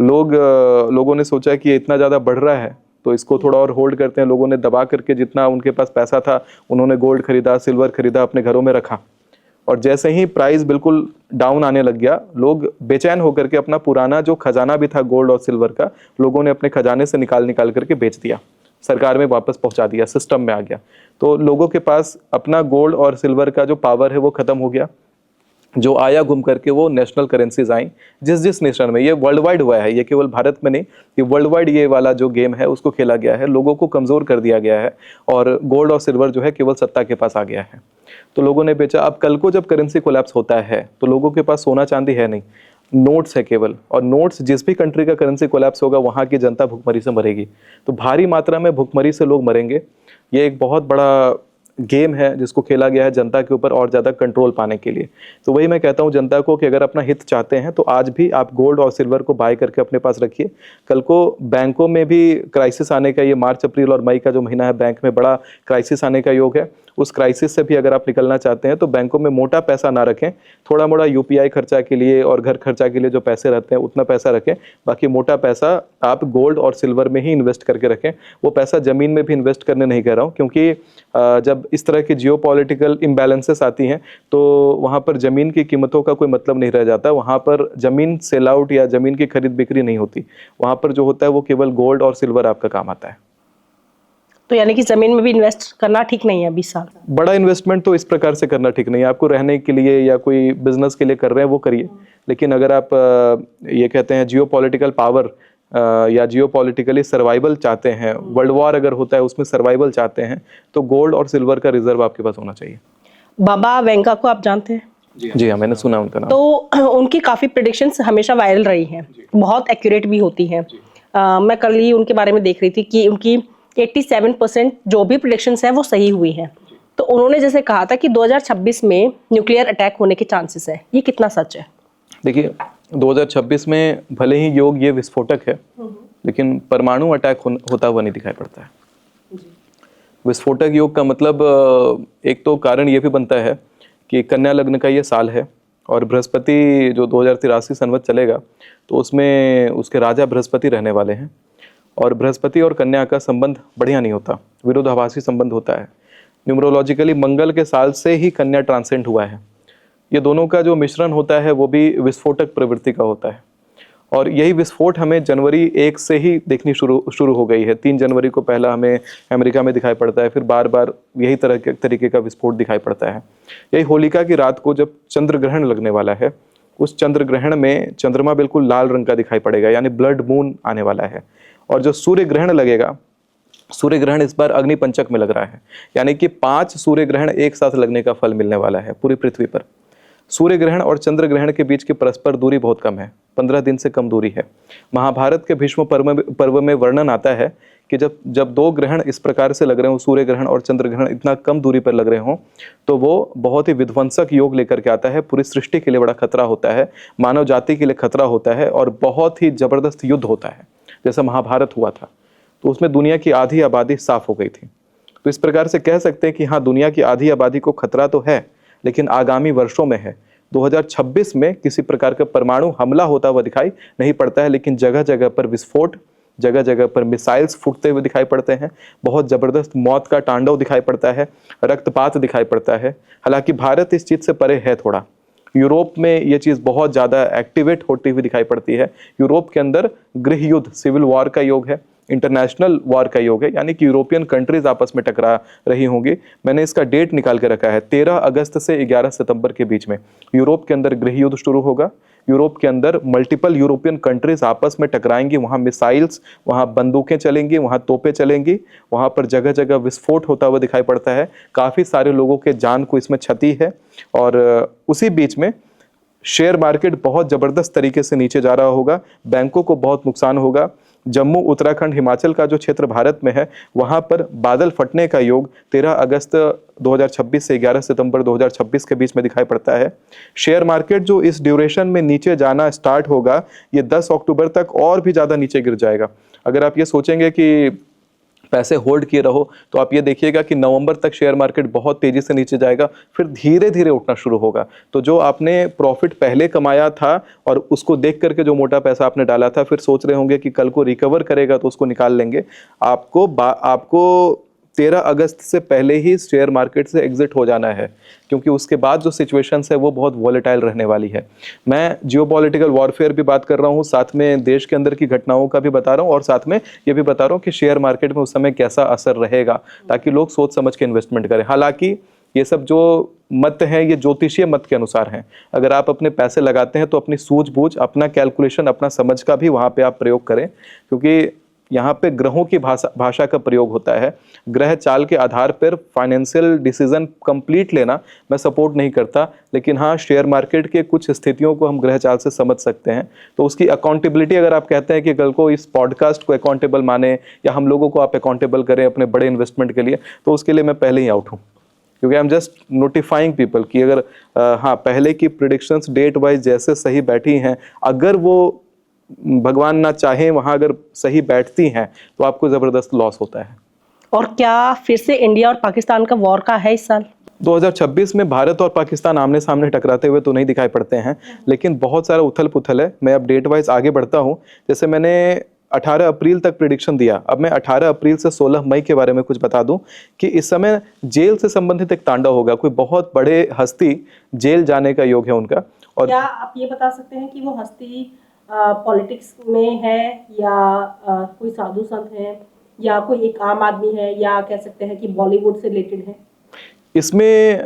Speaker 2: लोगों ने सोचा कि इतना ज़्यादा बढ़ रहा है तो इसको थोड़ा और होल्ड करते हैं। लोगों ने दबा करके जितना उनके पास पैसा था उन्होंने गोल्ड खरीदा, सिल्वर खरीदा, अपने घरों में रखा, और जैसे ही प्राइस बिल्कुल डाउन आने लग गया, लोग बेचैन होकर के अपना पुराना जो खजाना भी था गोल्ड और सिल्वर का, लोगों ने अपने खजाने से निकाल करके बेच दिया, सरकार में वापस पहुंचा दिया, सिस्टम में आ गया। तो लोगों के पास अपना गोल्ड और सिल्वर का जो पावर है वो खत्म हो गया। जो आया घूम करके वो नेशनल करेंसीज आई जिस नेशन में, ये वर्ल्ड वाइड हुआ है, ये केवल भारत में नहीं, ये वर्ल्ड वाइड ये वाला जो गेम है उसको खेला गया है, लोगों को कमज़ोर कर दिया गया है और गोल्ड और सिल्वर जो है केवल सत्ता के पास आ गया है, तो लोगों ने बेचा। अब कल को जब करेंसी कोलैप्स होता है तो लोगों के पास सोना चांदी है नहीं, नोट्स है केवल, और नोट्स जिस भी कंट्री का करेंसी कोलैप्स होगा वहाँ की जनता भुखमरी से मरेगी। तो भारी मात्रा में भुखमरी से लोग मरेंगे। ये एक बहुत बड़ा गेम है जिसको खेला गया है जनता के ऊपर और ज़्यादा कंट्रोल पाने के लिए। तो वही मैं कहता हूँ जनता को कि अगर अपना हित चाहते हैं तो आज भी आप गोल्ड और सिल्वर को बाय करके अपने पास रखिए। कल को बैंकों में भी क्राइसिस आने का, ये मार्च अप्रैल और मई का जो महीना है बैंक में बड़ा क्राइसिस आने का योग है, उस क्राइसिस से भी अगर आप निकलना चाहते हैं तो बैंकों में मोटा पैसा ना रखें, थोड़ा मोड़ा यूपीआई खर्चा के लिए और घर खर्चा के लिए जो पैसे रहते हैं उतना पैसा रखें, बाकी मोटा पैसा आप गोल्ड और सिल्वर में ही इन्वेस्ट करके रखें। वो पैसा ज़मीन में भी इन्वेस्ट करने नहीं कह रहा हूँ, क्योंकि जब इस तरह की जियोपॉलिटिकल इम्बैलेंसेस आती हैं तो वहाँ पर ज़मीन की कीमतों का कोई मतलब नहीं रह जाता। वहाँ पर ज़मीन सेल आउट या ज़मीन की खरीद बिक्री नहीं होती, वहाँ पर जो होता है वो केवल गोल्ड और सिल्वर आपका काम आता है।
Speaker 1: तो यानी कि जमीन में भी इन्वेस्ट करना ठीक नहीं है 20 साल?
Speaker 2: बड़ा इन्वेस्टमेंट तो इस प्रकार से करना ठीक नहीं है। आपको रहने के लिए या कोई बिजनेस के लिए कर रहे हैं वो करिए, लेकिन अगर आप ये कहते हैं जियोपॉलिटिकल पावर या जियोपॉलिटिकली सर्वाइवल चाहते हैं, वर्ल्ड वॉर अगर होता है उसमें सर्वाइवल चाहते हैं, तो गोल्ड और सिल्वर का रिजर्व आपके पास होना चाहिए।
Speaker 1: बाबा वेंका को आप जानते हैं?
Speaker 2: जी हाँ, मैंने सुना उनका नाम।
Speaker 1: तो उनकी काफ़ी प्रेडिक्शंस हमेशा वायरल रही हैं, बहुत एक्यूरेट भी होती हैं। मैं कल ही उनके बारे में देख रही थी कि उनकी 87% जो भी प्रेडिक्शंस हैं वो सही हुई हैं। तो उन्होंने जैसे कहा था कि 2026 में न्यूक्लियर अटैक होने के चांसेस है, ये कितना सच है?
Speaker 2: देखिए 2026 में भले ही योग ये विस्फोटक है, लेकिन परमाणु अटैक होता हुआ नहीं दिखाई पड़ता है। विस्फोटक योग का मतलब एक तो कारण ये भी बनता है कि कन्या लग्न का ये साल है और बृहस्पति जो 2083 संवत चलेगा तो उसमें उसके राजा बृहस्पति रहने वाले हैं, और बृहस्पति और कन्या का संबंध बढ़िया नहीं होता, विरोधाभासी संबंध होता है। न्यूमरोलॉजिकली मंगल के साल से ही कन्या ट्रांसेंड हुआ है। ये दोनों का जो मिश्रण होता है वो भी विस्फोटक प्रवृत्ति का होता है, और यही विस्फोट हमें जनवरी 1 से ही देखनी शुरू हो गई है। 3 जनवरी को पहला हमें अमेरिका में दिखाई पड़ता है, फिर बार बार यही तरीके का विस्फोट दिखाई पड़ता है। यही होलिका की रात को जब चंद्र ग्रहण लगने वाला है, उस चंद्र ग्रहण में चंद्रमा बिल्कुल लाल रंग का दिखाई पड़ेगा, यानी ब्लड मून आने वाला है। और जो सूर्य ग्रहण लगेगा, सूर्य ग्रहण इस बार अग्नि पंचक में लग रहा है, यानी कि 5 सूर्य ग्रहण एक साथ लगने का फल मिलने वाला है पूरी पृथ्वी पर। सूर्य ग्रहण और चंद्र ग्रहण के बीच की परस्पर दूरी बहुत कम है, 15 दिन से कम दूरी है। महाभारत के भीष्म पर्व में वर्णन आता है कि जब 2 ग्रहण इस प्रकार से लग रहे हो, सूर्य ग्रहण और चंद्र ग्रहण इतना कम दूरी पर लग रहे हों, तो वो बहुत ही विध्वंसक योग लेकर के आता है। पूरी सृष्टि के लिए बड़ा खतरा होता है, मानव जाति के लिए खतरा होता है, और बहुत ही जबरदस्त युद्ध होता है। जैसा महाभारत हुआ था तो उसमें दुनिया की आधी आबादी साफ हो गई थी। तो इस प्रकार से कह सकते हैं कि हाँ, दुनिया की आधी आबादी को खतरा तो है, लेकिन आगामी वर्षों में है। 2026 में किसी प्रकार का परमाणु हमला होता हुआ दिखाई नहीं पड़ता है, लेकिन जगह जगह पर विस्फोट, जगह जगह पर मिसाइल्स फूटते हुए दिखाई पड़ते हैं, बहुत जबरदस्त मौत का तांडव दिखाई पड़ता है, रक्तपात दिखाई पड़ता है। हालांकि भारत इस चीज़ से परे है थोड़ा। यूरोप में ये चीज़ बहुत ज़्यादा एक्टिवेट होती हुई दिखाई पड़ती है। यूरोप के अंदर गृह युद्ध, सिविल वॉर का योग है, इंटरनेशनल वॉर का योग है, यानी कि यूरोपियन कंट्रीज आपस में टकरा रही होंगी। मैंने इसका डेट निकाल के रखा है, 13 अगस्त से 11 सितंबर के बीच में यूरोप के अंदर गृह युद्ध शुरू होगा। यूरोप के अंदर मल्टीपल यूरोपियन कंट्रीज आपस में टकराएंगी, वहाँ मिसाइल्स, वहाँ बंदूकें चलेंगी, वहाँ तोपें चलेंगी, वहाँ पर जगह जगह विस्फोट होता हुआ दिखाई पड़ता है। काफ़ी सारे लोगों के जान को इसमें क्षति है, और उसी बीच में शेयर मार्केट बहुत ज़बरदस्त तरीके से नीचे जा रहा होगा, बैंकों को बहुत नुकसान होगा। जम्मू, उत्तराखंड, हिमाचल का जो क्षेत्र भारत में है, वहाँ पर बादल फटने का योग 13 अगस्त 2026 से 11 सितंबर 2026 के बीच में दिखाई पड़ता है। शेयर मार्केट जो इस ड्यूरेशन में नीचे जाना स्टार्ट होगा, ये 10 अक्टूबर तक और भी ज़्यादा नीचे गिर जाएगा। अगर आप ये सोचेंगे कि पैसे होल्ड किए रहो, तो आप ये देखिएगा कि नवंबर तक शेयर मार्केट बहुत तेजी से नीचे जाएगा, फिर धीरे धीरे उठना शुरू होगा। तो जो आपने प्रॉफिट पहले कमाया था और उसको देख करके जो मोटा पैसा आपने डाला था, फिर सोच रहे होंगे कि कल को रिकवर करेगा तो उसको निकाल लेंगे। आपको 13 अगस्त से पहले ही शेयर मार्केट से एग्जिट हो जाना है, क्योंकि उसके बाद जो सिचुएशंस है वो बहुत वॉलेटाइल रहने वाली है। मैं जियोपॉलिटिकल वॉरफेयर भी बात कर रहा हूँ, साथ में देश के अंदर की घटनाओं का भी बता रहा हूँ, और साथ में ये भी बता रहा हूँ कि शेयर मार्केट में उस समय कैसा असर रहेगा, ताकि लोग सोच समझ के इन्वेस्टमेंट करें। हालांकि ये सब जो मत हैं ये ज्योतिषीय मत के अनुसार हैं। अगर आप अपने पैसे लगाते हैं तो अपनी सूझबूझ, अपना कैलकुलेशन, अपना समझ का भी वहाँ पे आप प्रयोग करें, क्योंकि यहाँ पे ग्रहों की भाषा का प्रयोग होता है। ग्रह चाल के आधार पर फाइनेंशियल डिसीजन कंप्लीट लेना मैं सपोर्ट नहीं करता, लेकिन हाँ, शेयर मार्केट के कुछ स्थितियों को हम ग्रह चाल से समझ सकते हैं। तो उसकी अकाउंटेबिलिटी, अगर आप कहते हैं कि कल को इस पॉडकास्ट को अकाउंटेबल माने या हम लोगों को आप अकाउंटेबल करें अपने बड़े इन्वेस्टमेंट के लिए, तो उसके लिए मैं पहले ही आउट हूँ। क्योंकि I am just notifying people कि अगर हाँ पहले की प्रिडिक्शंस डेट वाइज जैसे सही बैठी हैं, अगर वो भगवान ना चाहे वहाँ अगर सही बैठती हैं तो आपको ज़बरदस्त लॉस होता है।
Speaker 1: और क्या फिर से इंडिया और पाकिस्तान का वॉर का है इस साल?
Speaker 2: 2026 में भारत और पाकिस्तान आमने सामने टकराते हुए तो नहीं दिखाई पड़ते हैं, लेकिन बहुत सारा उथल पुथल है। मैं अब डेट वाइज आगे बढ़ता हूँ। जैसे मैंने 18 अप्रैल तक प्रिडिक्शन दिया, अब मैं 18 अप्रैल से 16 मई के बारे में कुछ बता दूं कि इस समय जेल से संबंधित एक तांडव होगा। कोई बहुत बड़े हस्ती जेल जाने का योग है उनका। और
Speaker 1: क्या आप ये बता सकते हैं कि वो हस्ती पॉलिटिक्स में है या कोई साधु संत है या कोई एक आम आदमी है या कह सकते हैं कि बॉलीवुड से रिलेटेड है?
Speaker 2: इसमें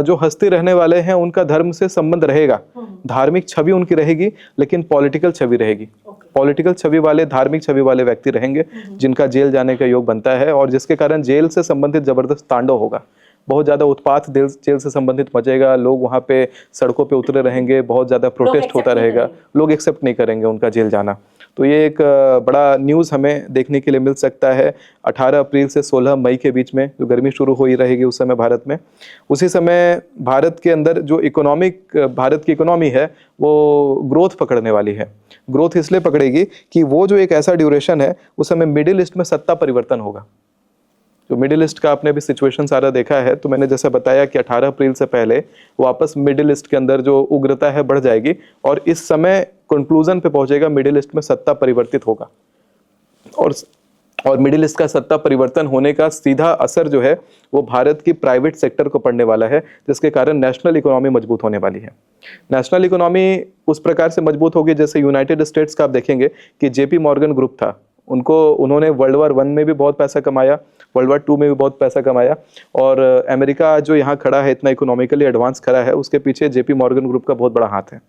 Speaker 2: जो हस्ती रहने वाले हैं उनका धर्म से संबंध रहेगा, धार्मिक छवि उनकी रहेगी, लेकिन पॉलिटिकल छवि रहेगी। पॉलिटिकल छवि वाले, धार्मिक छवि वाले व्यक्ति रहेंगे जिनका जेल जाने का योग बनता है, और जिसके कारण जेल से संबंधित जबरदस्त तांडव होगा। बहुत ज़्यादा उत्पात जेल से संबंधित मचेगा, लोग वहाँ पे सड़कों पे उतरे रहेंगे, बहुत ज़्यादा प्रोटेस्ट होता रहेगा, लोग एक्सेप्ट नहीं करेंगे उनका जेल जाना। तो ये एक बड़ा न्यूज़ हमें देखने के लिए मिल सकता है 18 अप्रैल से 16 मई के बीच में, जो गर्मी शुरू हो ही रहेगी उस समय भारत में। उसी समय भारत के अंदर जो भारत की इकोनॉमी है वो ग्रोथ पकड़ने वाली है। ग्रोथ इसलिए पकड़ेगी कि वो जो एक ऐसा ड्यूरेशन है उस समय मिडिल ईस्ट में सत्ता परिवर्तन होगा। जो मिडिल ईस्ट का आपने भी सिचुएशन सारा देखा है, तो मैंने जैसा बताया कि 18 अप्रैल से पहले वापस मिडिल ईस्ट के अंदर जो उग्रता है बढ़ जाएगी, और इस समय कंक्लूजन पे पहुंचेगा, मिडिल ईस्ट में सत्ता परिवर्तित होगा। और मिडिल ईस्ट का सत्ता परिवर्तन होने का सीधा असर जो है वो भारत की प्राइवेट सेक्टर को पड़ने वाला है, जिसके कारण नेशनल इकोनॉमी मजबूत होने वाली है। नेशनल इकोनॉमी उस प्रकार से मजबूत होगी जैसे यूनाइटेड स्टेट्स का आप देखेंगे कि जेपी मॉर्गन ग्रुप था, उन्होंने वर्ल्ड वार 1 में भी बहुत पैसा कमाया, वर्ल्ड वार 2 में भी बहुत पैसा कमाया, और अमेरिका जो यहाँ खड़ा है इतना इकोनॉमिकली एडवांस खड़ा है, उसके पीछे जेपी मॉर्गन ग्रुप का बहुत बड़ा हाथ है।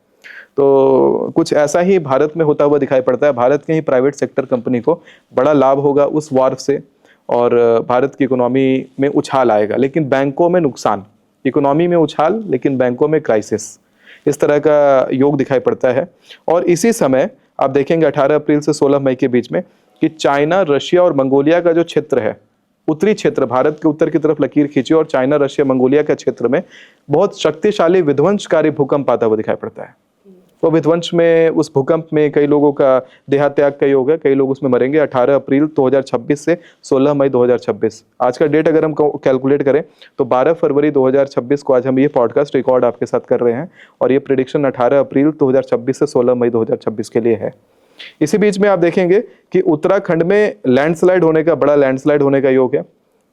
Speaker 2: तो कुछ ऐसा ही भारत में होता हुआ दिखाई पड़ता है। भारत के ही प्राइवेट सेक्टर कंपनी को बड़ा लाभ होगा उस वार से, और भारत की इकोनॉमी में उछाल आएगा, लेकिन बैंकों में नुकसान। इकोनॉमी में उछाल लेकिन बैंकों में क्राइसिस, इस तरह का योग दिखाई पड़ता है। और इसी समय आप देखेंगे 18 अप्रैल से 16 मई के बीच में कि चाइना, रशिया और मंगोलिया का जो क्षेत्र है, उत्तरी क्षेत्र, भारत के उत्तर की तरफ लकीर खींची और चाइना, रशिया, मंगोलिया के क्षेत्र में बहुत शक्तिशाली विध्वंसकारी भूकंप आता हुआ दिखाई पड़ता है। वो विध्वंस में, उस भूकंप में कई लोगों का देहात्याग का योग है, कई लोग उसमें मरेंगे। 18 अप्रैल 2026 से 16 मई 2026, आज का डेट अगर हम कैलकुलेट करें तो 12 फरवरी 2026 को आज हम ये पॉडकास्ट रिकॉर्ड आपके साथ कर रहे हैं, और ये प्रेडिक्शन 18 अप्रैल 2026 से 16 मई 2026 के लिए है। इसी बीच में आप देखेंगे कि उत्तराखंड में लैंडस्लाइड होने का, बड़ा लैंडस्लाइड होने का योग है,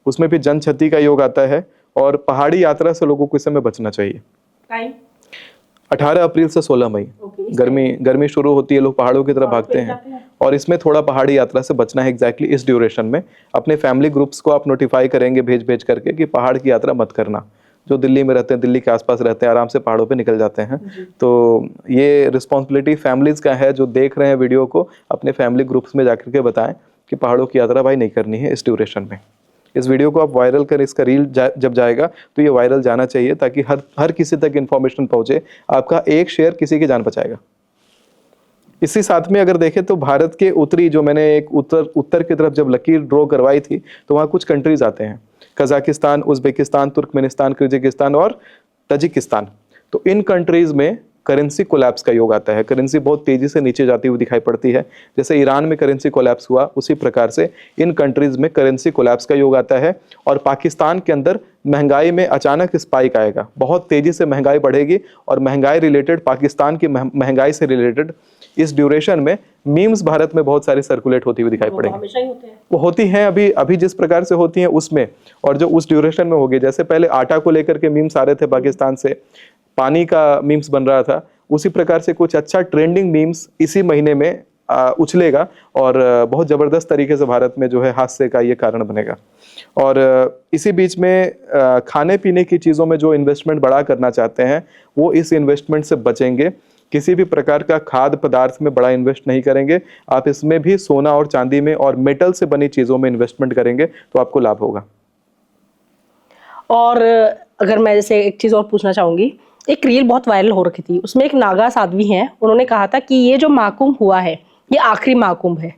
Speaker 2: उसमें भी जन क्षति का योग आता है, और पहाड़ी यात्रा से लोगों को इस समय बचना चाहिए। 18 अप्रैल से 16 मई गर्मी शुरू होती है, लोग पहाड़ों की तरफ भागते हैं, और इसमें थोड़ा पहाड़ी यात्रा से बचना है। एग्जैक्टली इस ड्यूरेशन में अपने फैमिली ग्रुप्स को आप नोटिफाई करेंगे भेज करके कि पहाड़ की यात्रा मत करना। जो दिल्ली में रहते हैं, दिल्ली के आसपास रहते हैं, आराम से पहाड़ों पे निकल जाते हैं। तो ये रिस्पॉन्सिबिलिटी फैमिलीज का है, जो देख रहे हैं वीडियो को अपने फैमिली ग्रुप्स में जाकर के बताएं कि पहाड़ों की यात्रा भाई नहीं करनी है इस ड्यूरेशन में। इस वीडियो को आप वायरल करें, इसका रील जब जाएगा तो ये वायरल जाना चाहिए, ताकि हर किसी तक इन्फॉर्मेशन पहुंचे। आपका एक शेयर किसी की जान बचाएगा। इसी साथ में अगर देखें तो भारत के उत्तरी, जो मैंने एक उत्तर की तरफ जब लकीर ड्रॉ करवाई थी, तो वहाँ कुछ कंट्रीज आते हैं, कजाकिस्तान, उज्बेकिस्तान, तुर्कमेनिस्तान, किर्गिस्तान और तजिकिस्तान। तो इन कंट्रीज में करेंसी कोलैप्स का योग आता है। करेंसी बहुत तेजी से नीचे जाती हुई दिखाई पड़ती है। जैसे ईरान में करेंसी कोलैप्स हुआ, उसी प्रकार से इन कंट्रीज में करेंसी कोलैप्स का योग आता है। और पाकिस्तान के अंदर महंगाई में अचानक स्पाइक आएगा, बहुत तेजी से महंगाई बढ़ेगी, और महंगाई रिलेटेड, पाकिस्तान की महंगाई से रिलेटेड इस ड्यूरेशन में मीम्स भारत में बहुत सारी सर्कुलेट होती हुई दिखाई पड़ेंगी। वो होती हैं अभी जिस प्रकार से होती हैं उसमें, और जो उस ड्यूरेशन में होगी। जैसे पहले आटा को लेकर के मीम्स आ रहे थे पाकिस्तान से, पानी का मीम्स बन रहा था, उसी प्रकार से कुछ अच्छा ट्रेंडिंग मीम्स इसी महीने में उछलेगा, और बहुत ज़बरदस्त तरीके से भारत में जो है हादसे का ये कारण बनेगा। और इसी बीच में खाने पीने की चीज़ों में जो इन्वेस्टमेंट बड़ा करना चाहते हैं वो इस इन्वेस्टमेंट से बचेंगे। किसी भी प्रकार का खाद्य पदार्थ में बड़ा इन्वेस्ट नहीं करेंगे। आप इसमें भी सोना और चांदी में और मेटल से बनी चीज़ों में इन्वेस्टमेंट करेंगे तो आपको लाभ होगा।
Speaker 1: और अगर मैं जैसे एक चीज़ और पूछना चाहूँगी, एक रील बहुत वायरल हो रखी थी, उसमें एक नागा साध्वी हैं, उन्होंने कहा था कि ये जो महाकुंभ हुआ है ये आखिरी महाकुंभ है,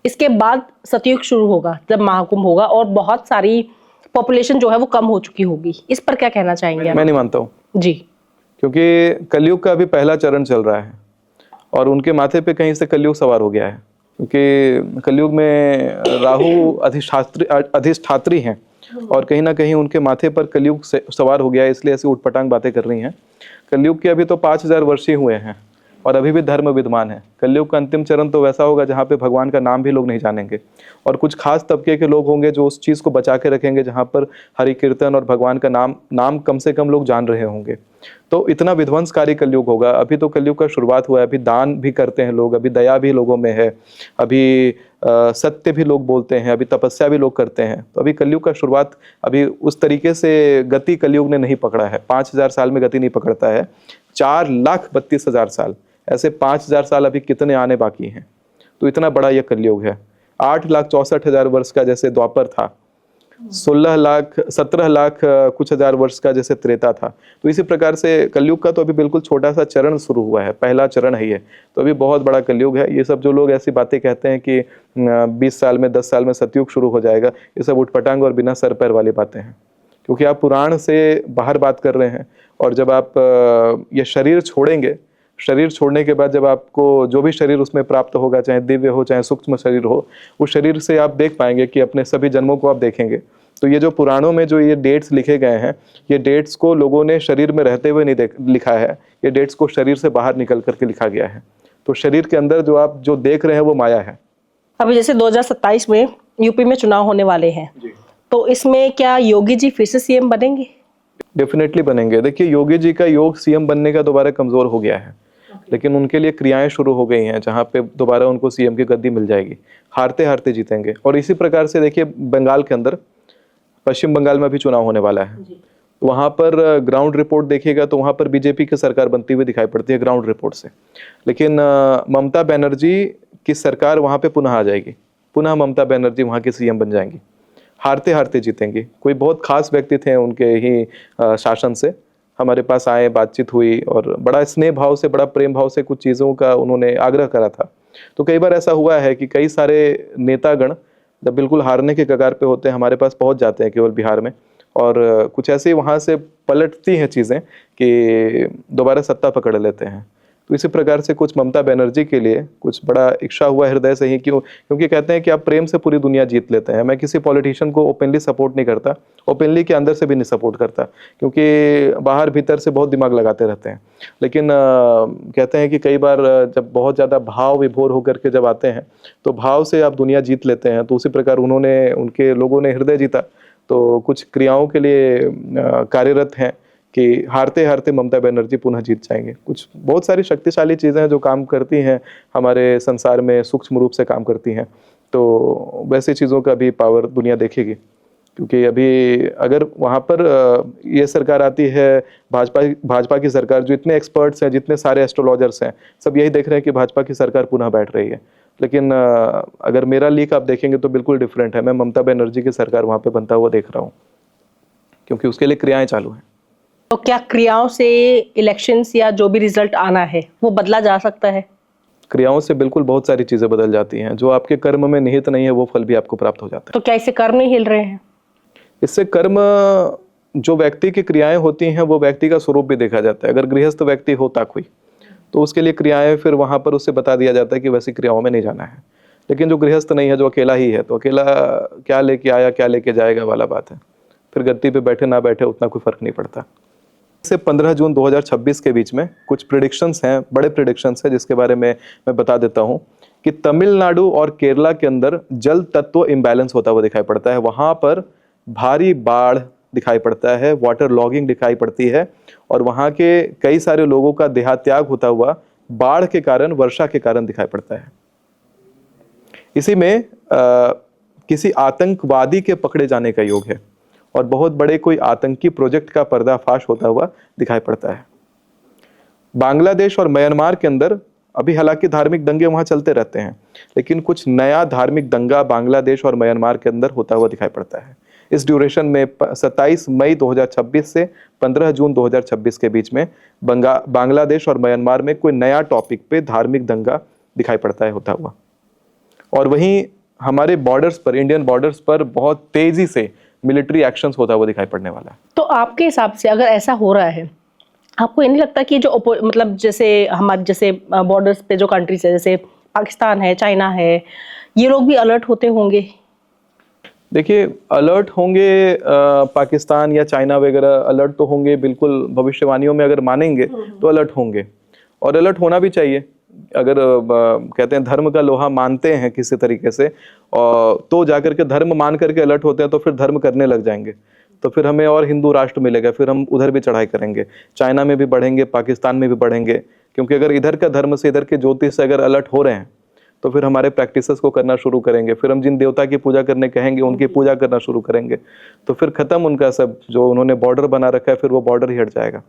Speaker 1: इसके बाद सतयुग शुरू होगा, जब महाकुंभ होगा और बहुत सारी पॉपुलेशन जो है वो कम हो चुकी होगी, इस पर क्या कहना चाहेंगे आप?
Speaker 2: मैं नहीं मानता हूँ,
Speaker 1: जी।
Speaker 2: क्योंकि कलयुग का अभी पहला चरण चल रहा है और उनके माथे पे कहीं से कलयुग सवार हो गया है, क्योंकि कलयुग में राहु अधिष्ठात्री हैं और कहीं ना कहीं उनके माथे पर कलयुग सवार हो गया है, इसलिए ऐसी उटपटांग बातें कर रही हैं। कलयुग के अभी तो 5000 वर्ष ही हुए हैं और अभी भी धर्म विद्यमान है। कलयुग का अंतिम चरण तो वैसा होगा जहाँ पे भगवान का नाम भी लोग नहीं जानेंगे और कुछ खास तबके के लोग होंगे जो उस चीज़ को बचा के रखेंगे जहाँ पर हरि कीर्तन और भगवान का नाम कम से कम लोग जान रहे होंगे। तो इतना विध्वंसकारी कलयुग होगा। अभी तो कलयुग का शुरुआत हुआ है, अभी दान भी करते हैं लोग, अभी दया भी लोगों में है, अभी सत्य भी लोग बोलते हैं, अभी तपस्या भी लोग करते हैं। तो अभी कलयुग का शुरुआत अभी उस तरीके से गति कलयुग ने नहीं पकड़ा है। 5000 साल में गति नहीं पकड़ता है, 4,32,000 साल, ऐसे 5000 साल अभी कितने आने बाकी हैं। तो इतना बड़ा यह कलयुग है। 8,64,000 वर्ष का जैसे द्वापर था, 17 लाख कुछ हजार वर्ष का जैसे त्रेता था। तो इसी प्रकार से कलयुग का तो अभी बिल्कुल छोटा सा चरण शुरू हुआ है, पहला चरण है ये। तो अभी बहुत बड़ा कलयुग है। ये सब जो लोग ऐसी बातें कहते हैं कि 20 साल में 10 साल में सतयुग शुरू हो जाएगा, ये सब उठपटांग और बिना सर पैर वाली बातें हैं, क्योंकि आप पुराण से बाहर बात कर रहे हैं। और जब आप ये शरीर छोड़ेंगे, शरीर छोड़ने के बाद जब आपको जो भी शरीर उसमें प्राप्त होगा, चाहे दिव्य हो चाहे सूक्ष्म शरीर हो, उस शरीर से आप देख पाएंगे कि अपने सभी जन्मों को आप देखेंगे। तो ये जो पुराणों में जो ये डेट्स लिखे गए हैं, ये डेट्स को लोगों ने शरीर में रहते हुए नहीं लिखा है, ये डेट्स को शरीर से बाहर निकल करके लिखा गया है। तो शरीर के अंदर जो आप जो देख रहे हैं वो माया है।
Speaker 1: अभी जैसे 2027 में यूपी में चुनाव होने वाले हैं, तो इसमें क्या योगी जी फिर से सीएम बनेंगे?
Speaker 2: डेफिनेटली बनेंगे। देखिए, योगी जी का योग सीएम बनने का दोबारा कमजोर हो गया है, लेकिन उनके लिए क्रियाएं शुरू हो गई हैं जहां पे दोबारा उनको सीएम की गद्दी मिल जाएगी। हारते हारते जीतेंगे। और इसी प्रकार से देखिए, बंगाल के अंदर, पश्चिम बंगाल में भी चुनाव होने वाला है। वहां पर ग्राउंड रिपोर्ट देखिएगा तो वहां पर बीजेपी की सरकार बनती हुई दिखाई पड़ती है ग्राउंड रिपोर्ट से। लेकिन ममता बनर्जी की सरकार वहां पे पुनः आ जाएगी, पुनः ममता बनर्जी वहां के सीएम बन जाएंगी। हारते हारते जीतेंगी। कोई बहुत खास व्यक्ति थे उनके ही शासन से, हमारे पास आए, बातचीत हुई और बड़ा स्नेह भाव से, बड़ा प्रेम भाव से कुछ चीज़ों का उन्होंने आग्रह करा था। तो कई बार ऐसा हुआ है कि कई सारे नेतागण जब बिल्कुल हारने के कगार पे होते हैं, हमारे पास पहुंच जाते हैं केवल बिहार में, और कुछ ऐसे वहाँ से पलटती हैं चीज़ें कि दोबारा सत्ता पकड़ लेते हैं। तो इसी प्रकार से कुछ ममता बनर्जी के लिए कुछ बड़ा इच्छा हुआ हृदय से ही, क्योंकि कहते हैं कि आप प्रेम से पूरी दुनिया जीत लेते हैं। मैं किसी पॉलिटिशियन को ओपनली सपोर्ट नहीं करता, ओपनली के अंदर से भी नहीं सपोर्ट करता, क्योंकि बाहर भीतर से बहुत दिमाग लगाते रहते हैं। लेकिन कहते हैं कि कई बार जब बहुत ज़्यादा भाव विभोर होकर के जब आते हैं तो भाव से आप दुनिया जीत लेते हैं। तो उसी प्रकार उनके लोगों ने हृदय जीता। तो कुछ क्रियाओं के लिए कार्यरत हैं कि हारते हारते ममता बनर्जी पुनः जीत जाएंगे। कुछ बहुत सारी शक्तिशाली चीज़ें हैं जो काम करती हैं हमारे संसार में, सूक्ष्म रूप से काम करती हैं। तो वैसी चीज़ों का भी पावर दुनिया देखेगी, क्योंकि अभी अगर वहाँ पर ये सरकार आती है, भाजपा की सरकार, जो इतने एक्सपर्ट्स हैं, जितने सारे एस्ट्रोलॉजर्स हैं, सब यही देख रहे हैं कि भाजपा की सरकार पुनः बैठ रही है। लेकिन अगर मेरा लीक आप देखेंगे तो बिल्कुल डिफरेंट है। मैं ममता बनर्जी की सरकार वहाँ पे बनता हुआ देख रहा हूँ, क्योंकि उसके लिए क्रियाएं चालू हैं।
Speaker 1: तो क्या क्रियाओं से इलेक्शंस या जो भी रिजल्ट आना है वो बदला जा सकता है?
Speaker 2: क्रियाओं से बिल्कुल बहुत सारी चीजें बदल जाती हैं। जो आपके कर्म में निहित नहीं है वो फल भी आपको प्राप्त हो जाता है।
Speaker 1: तो क्या इससे कर्म नहीं हिल रहे हैं?
Speaker 2: इससे कर्म, जो व्यक्ति की क्रियाएं होती हैं वो व्यक्ति का स्वरूप भी देखा जाता है। अगर गृहस्थ व्यक्ति होता कोई, तो उसके लिए क्रियाएं फिर वहां पर उससे बता दिया जाता है कि वैसी क्रियाओं में नहीं जाना है। लेकिन जो गृहस्थ नहीं है, जो अकेला ही है, तो अकेला क्या लेके आया क्या लेके जाएगा वाला बात है। फिर गद्दी पे बैठे ना बैठे उतना कोई फर्क नहीं पड़ता। से 15 जून 2026 के बीच में कुछ प्रेडिक्शंस हैं, बड़े प्रेडिक्शंस हैं, जिसके बारे में मैं बता देता हूं कि तमिलनाडु और केरला के अंदर जल तत्व इम्बैलेंस होता हुआ दिखाई पड़ता है। वहां पर भारी बाढ़ दिखाई पड़ता है, वाटर लॉगिंग दिखाई पड़ती है, और वहां के कई सारे लोगों का देहात्याग होता हुआ बाढ़ के कारण, वर्षा के कारण दिखाई पड़ता है। इसी में किसी आतंकवादी के पकड़े जाने का योग है और बहुत बड़े कोई आतंकी प्रोजेक्ट का पर्दाफाश होता हुआ दिखाई पड़ता है। बांग्लादेश और म्यांमार के अंदर अभी हालांकि धार्मिक दंगे वहां चलते रहते हैं, लेकिन कुछ नया धार्मिक दंगा बांग्लादेश और म्यांमार के अंदर होता हुआ दिखाई पड़ता है। इस ड्यूरेशन में 27 मई 2026 से 15 जून 2026 के बीच में बांग्लादेश और म्यांमार में कोई नया टॉपिक पे धार्मिक दंगा दिखाई पड़ता है होता हुआ। और वहीं हमारे बॉर्डर्स पर, इंडियन बॉर्डर्स पर बहुत तेजी से मिलिट्री एक्शंस होता है वो दिखाई पड़ने वाला है।
Speaker 1: तो आपके हिसाब से अगर ऐसा हो रहा है, आपको ये नहीं लगता कि जो मतलब जैसे हमारे जैसे बॉर्डर्स पे जो कंट्रीज है, जैसे पाकिस्तान है, चाइना है, ये लोग भी अलर्ट होते होंगे?
Speaker 2: देखिए, अलर्ट होंगे, पाकिस्तान या चाइना वगैरह अलर्ट तो होंगे बिल्कुल, भविष्यवाणियों में अगर मानेंगे तो अलर्ट होंगे, और अलर्ट होना भी चाहिए। अगर कहते हैं धर्म का लोहा मानते हैं किसी तरीके से, और तो जाकर के धर्म मान करके अलर्ट होते हैं, तो फिर धर्म करने लग जाएंगे, तो फिर हमें और हिंदू राष्ट्र मिलेगा, फिर हम उधर भी चढ़ाई करेंगे, चाइना में भी बढ़ेंगे, पाकिस्तान में भी बढ़ेंगे। क्योंकि अगर इधर का धर्म से, इधर के ज्योतिष से अगर अलर्ट हो रहे हैं, तो फिर हमारे प्रैक्टिसेस को करना शुरू करेंगे, फिर हम जिन देवता की पूजा करने कहेंगे उनकी पूजा करना शुरू करेंगे, तो फिर खत्म उनका सब जो उन्होंने बॉर्डर बना रखा है, फिर वो बॉर्डर ही हट जाएगा।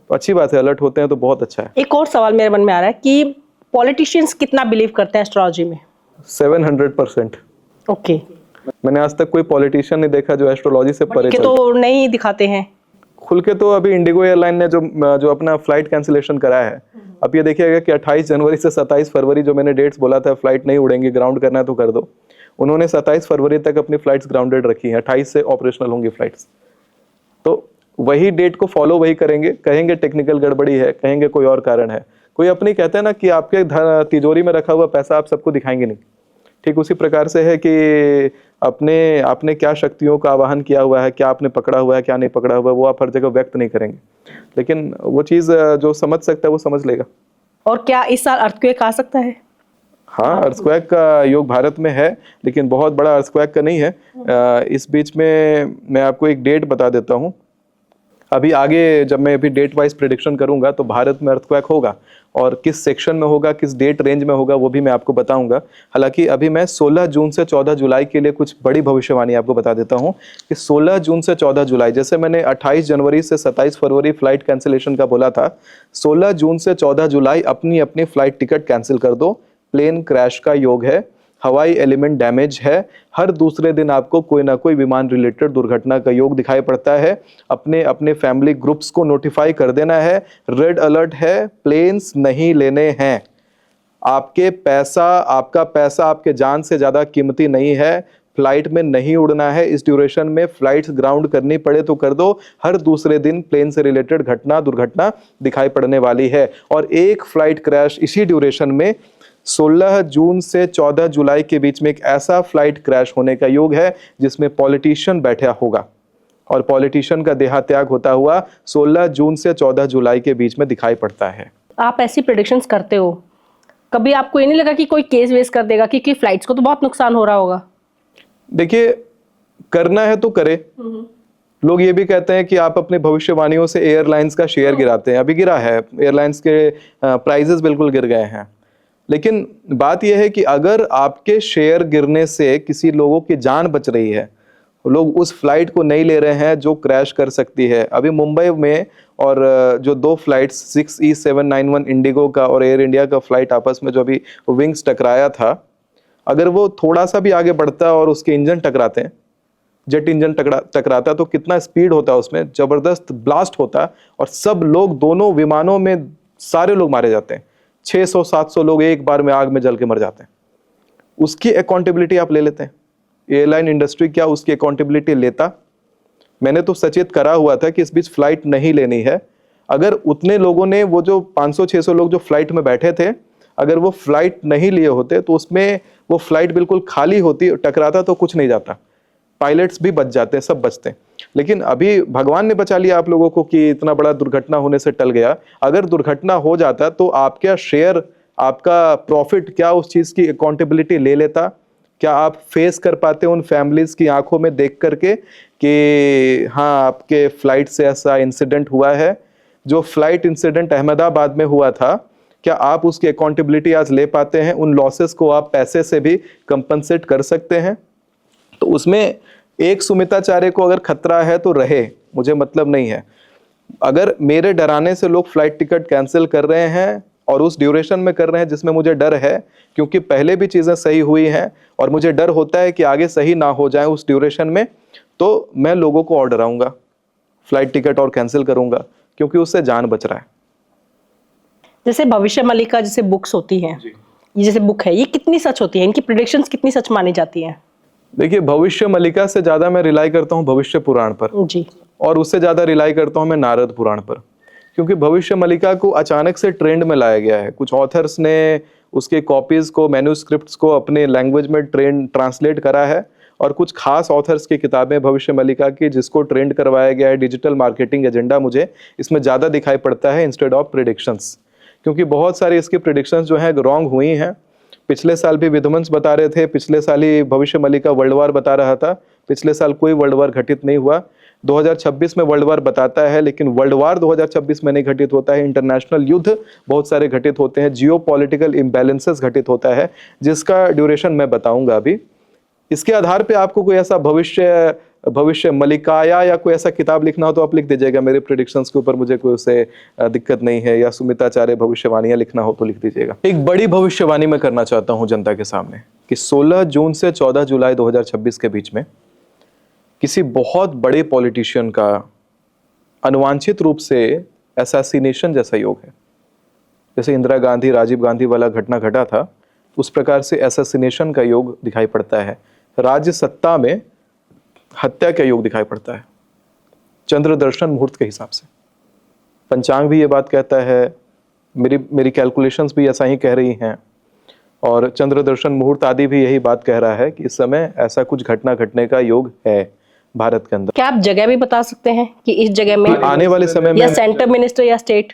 Speaker 2: तो अच्छी बात है, अलर्ट होते हैं तो बहुत अच्छा है।
Speaker 1: एक और सवाल मेरे मन में आ रहा है कि पॉलिटिशियंस कितना बिलीव करते हैं एस्ट्रोलॉजी में?
Speaker 2: 700%।
Speaker 1: ओके।
Speaker 2: मैंने आज तक कोई पॉलिटिशियन नहीं देखा जो एस्ट्रोलॉजी से परे
Speaker 1: के तो नहीं दिखाते हैं
Speaker 2: खुल के। तो अभी इंडिगो एयरलाइन ने जो अपना फ्लाइट कैंसिलेशन कराया है, अब ये देखिएगा कि 28 जनवरी से 27 फरवरी जो मैंने डेट्स बोला था फ्लाइट नहीं उड़ेंगी, ग्राउंड करना है तो कर दो, उन्होंने 27 फरवरी तक अपनी फ्लाइट्स ग्राउंडेड रखी हैं, 28 से ऑपरेशनल होंगी फ्लाइट्स। तो वही डेट को फॉलो वही करेंगे, कहेंगे टेक्निकल गड़बड़ी है, कहेंगे कोई और कारण है। कोई अपनी कहते हैं ना कि आपके तिजोरी में रखा हुआ पैसा आप सबको दिखाएंगे नहीं, ठीक उसी प्रकार से है कि आपने क्या शक्तियों का आवाहन किया हुआ है, क्या आपने पकड़ा हुआ है, क्या नहीं पकड़ा हुआ है, वो आप हर जगह व्यक्त नहीं करेंगे, लेकिन वो चीज़ जो समझ सकता है वो समझ लेगा।
Speaker 1: और क्या इस साल अर्थक्वेक आ सकता है?
Speaker 2: हाँ, अर्थक्वेक का योग भारत में है, लेकिन बहुत बड़ा अर्थक्वेक का नहीं है। इस बीच में मैं आपको एक डेट बता देता हूँ। अभी आगे जब मैं अभी डेट वाइज प्रेडिक्शन करूंगा तो भारत में अर्थक्वेक होगा, और किस सेक्शन में होगा, किस डेट रेंज में होगा, वो भी मैं आपको बताऊंगा। हालांकि अभी मैं 16 जून से 14 जुलाई के लिए कुछ बड़ी भविष्यवाणी आपको बता देता हूं कि 16 जून से 14 जुलाई, जैसे मैंने 28 जनवरी से 27 फरवरी फ्लाइट कैंसिलेशन का बोला था, 16 जून से 14 जुलाई अपनी अपनी फ्लाइट टिकट कैंसिल कर दो। प्लेन क्रैश का योग है, हवाई एलिमेंट डैमेज है, हर दूसरे दिन आपको कोई ना कोई विमान रिलेटेड दुर्घटना का योग दिखाई पड़ता है। अपने अपने फैमिली ग्रुप्स को नोटिफाई कर देना है, रेड अलर्ट है, प्लेन्स नहीं लेने हैं। आपका पैसा आपके जान से ज़्यादा कीमती नहीं है, फ्लाइट में नहीं उड़ना है। इस ड्यूरेशन में फ्लाइट्स ग्राउंड करनी पड़े तो कर दो, हर दूसरे दिन प्लेन से रिलेटेड दुर्घटना दिखाई पड़ने वाली है। और एक फ्लाइट क्रैश इसी ड्यूरेशन में 16 जून से 14 जुलाई के बीच में एक ऐसा फ्लाइट क्रैश होने का योग है जिसमें पॉलिटिशियन बैठा होगा, और पॉलिटिशियन का देहात्याग होता हुआ 16 जून से 14 जुलाई के बीच में दिखाई पड़ता है।
Speaker 1: आप ऐसी प्रेडिक्शंस करते हो, कभी आपको ये नहीं लगा कि कोई केस वेस कर देगा, क्योंकि फ्लाइट्स को तो बहुत नुकसान हो रहा होगा?
Speaker 2: देखिए, करना है तो करे। लोग ये भी कहते हैं कि आप अपनी भविष्यवाणियों से एयरलाइंस का शेयर गिराते हैं। अभी गिरा है, एयरलाइंस के प्राइजेस बिल्कुल गिर गए हैं। लेकिन बात यह है कि अगर आपके शेयर गिरने से किसी लोगों की जान बच रही है, लोग उस फ्लाइट को नहीं ले रहे हैं जो क्रैश कर सकती है। अभी मुंबई में और जो 2 फ्लाइट्स 6E791 इंडिगो का और एयर इंडिया का फ्लाइट आपस में जो अभी विंग्स टकराया था, अगर वो थोड़ा सा भी आगे बढ़ता और उसके इंजन टकराते हैं, जेट इंजन टकराता तो कितना स्पीड होता, उसमें ज़बरदस्त ब्लास्ट होता, और सब लोग, दोनों विमानों में सारे लोग मारे जाते हैं। 600-700 लोग एक बार में आग में जल के मर जाते हैं। उसकी अकाउंटेबिलिटी आप ले लेते हैं? एयरलाइन इंडस्ट्री क्या उसकी अकाउंटेबिलिटी लेता? मैंने तो सचेत करा हुआ था कि इस बीच फ्लाइट नहीं लेनी है। अगर उतने लोगों ने, वो जो 500-600 लोग जो फ्लाइट में बैठे थे, अगर वो फ्लाइट नहीं लिए होते तो उसमें वो फ्लाइट बिल्कुल खाली होती, टकराता तो कुछ नहीं जाता, पायलट्स भी बच जाते हैं, सब बचते हैं। लेकिन अभी भगवान ने बचा लिया आप लोगों को कि इतना बड़ा दुर्घटना होने से टल गया। अगर दुर्घटना हो जाता तो आपका शेयर, आपका प्रॉफिट क्या उस चीज़ की अकाउंटेबिलिटी ले लेता? क्या आप फेस कर पाते उन फैमिलीज की आंखों में देख करके कि हाँ, आपके फ्लाइट से ऐसा इंसिडेंट हुआ है? जो फ्लाइट इंसिडेंट अहमदाबाद में हुआ था, क्या आप उसकी अकाउंटेबिलिटी आज ले पाते हैं? उन लॉसेस को आप पैसे से भी कंपनसेट कर सकते हैं? तो उसमें एक सुमिताचार्य को अगर खतरा है तो रहे, मुझे मतलब नहीं है। अगर मेरे डराने से लोग फ्लाइट टिकट कैंसिल कर रहे हैं और उस ड्यूरेशन में कर रहे हैं जिसमें मुझे डर है, क्योंकि पहले भी चीज़ें सही हुई हैं और मुझे डर होता है कि आगे सही ना हो जाए उस ड्यूरेशन में, तो मैं लोगों को और डराऊंगा, फ्लाइट टिकट और कैंसिल करूंगा, क्योंकि उससे जान बच रहा है।
Speaker 1: जैसे भविष्य मलिका जैसे बुक्स होती हैं, ये जैसे बुक है, ये कितनी सच होती है? इनकी प्रेडिक्शंस कितनी सच मानी जाती हैं?
Speaker 2: देखिए, भविष्य मलिका से ज्यादा मैं रिलाई करता हूँ भविष्य पुराण पर,
Speaker 1: जी।
Speaker 2: और उससे ज्यादा रिलाई करता हूँ मैं नारद पुराण पर, क्योंकि भविष्य मलिका को अचानक से ट्रेंड में लाया गया है। कुछ ऑथर्स ने उसके कॉपीज को, मैन्यूस्क्रिप्ट्स को अपने लैंग्वेज में ट्रांसलेट करा है, और कुछ खास ऑथर्स की किताबें भविष्य मलिका की जिसको ट्रेंड करवाया गया है। डिजिटल मार्केटिंग एजेंडा मुझे इसमें ज़्यादा दिखाई पड़ता है इंस्टेड ऑफ प्रिडिक्शंस, क्योंकि बहुत सारी इसकी प्रिडिक्शंस जो हैं रॉन्ग हुई हैं। पिछले साल भी विध्वंस बता रहे थे, पिछले साल ही भविष्य मलिका वर्ल्ड वार बता रहा था, पिछले साल कोई वर्ल्ड वार घटित नहीं हुआ। 2026 में वर्ल्ड वार बताता है, लेकिन वर्ल्ड वार 2026 में नहीं घटित होता है। इंटरनेशनल युद्ध बहुत सारे घटित होते हैं, जियो पॉलिटिकल इम्बैलेंसेस घटित होता है, जिसका ड्यूरेशन मैं बताऊंगा अभी। इसके आधार पे आपको कोई ऐसा भविष्य मलिकाया या कोई ऐसा किताब लिखना हो तो आप लिख दीजिएगा। मेरे प्रेडिक्शंस के ऊपर मुझे कोई उससे दिक्कत नहीं है, या सुमिताचार्य भविष्यवाणियां लिखना हो तो लिख दीजिएगा। एक बड़ी भविष्यवाणी मैं करना चाहता हूं जनता के सामने कि 16 जून से 14 जुलाई 2026 के बीच में किसी बहुत बड़े पॉलिटिशियन का अनुवांछित रूप से असैसिनेशन जैसा योग है। जैसे इंदिरा गांधी, राजीव गांधी वाला घटना घटा था, उस प्रकार से असैसिनेशन का योग दिखाई पड़ता है। राज्य सत्ता में हत्या का योग दिखाई पड़ता है, चंद्र दर्शन मुहूर्त के हिसाब से। पंचांग भी ये बात कहता है, मेरी कैलकुलेशंस भी ऐसा ही कह रही हैं, और चंद्र दर्शन मुहूर्त आदि भी यही बात कह रहा है कि इस समय ऐसा कुछ घटना घटने का योग है भारत के अंदर।
Speaker 1: क्या आप जगह भी बता सकते हैं कि इस जगह में
Speaker 2: आने वाले समय में
Speaker 1: या सेंटर मिनिस्टर या स्टेट?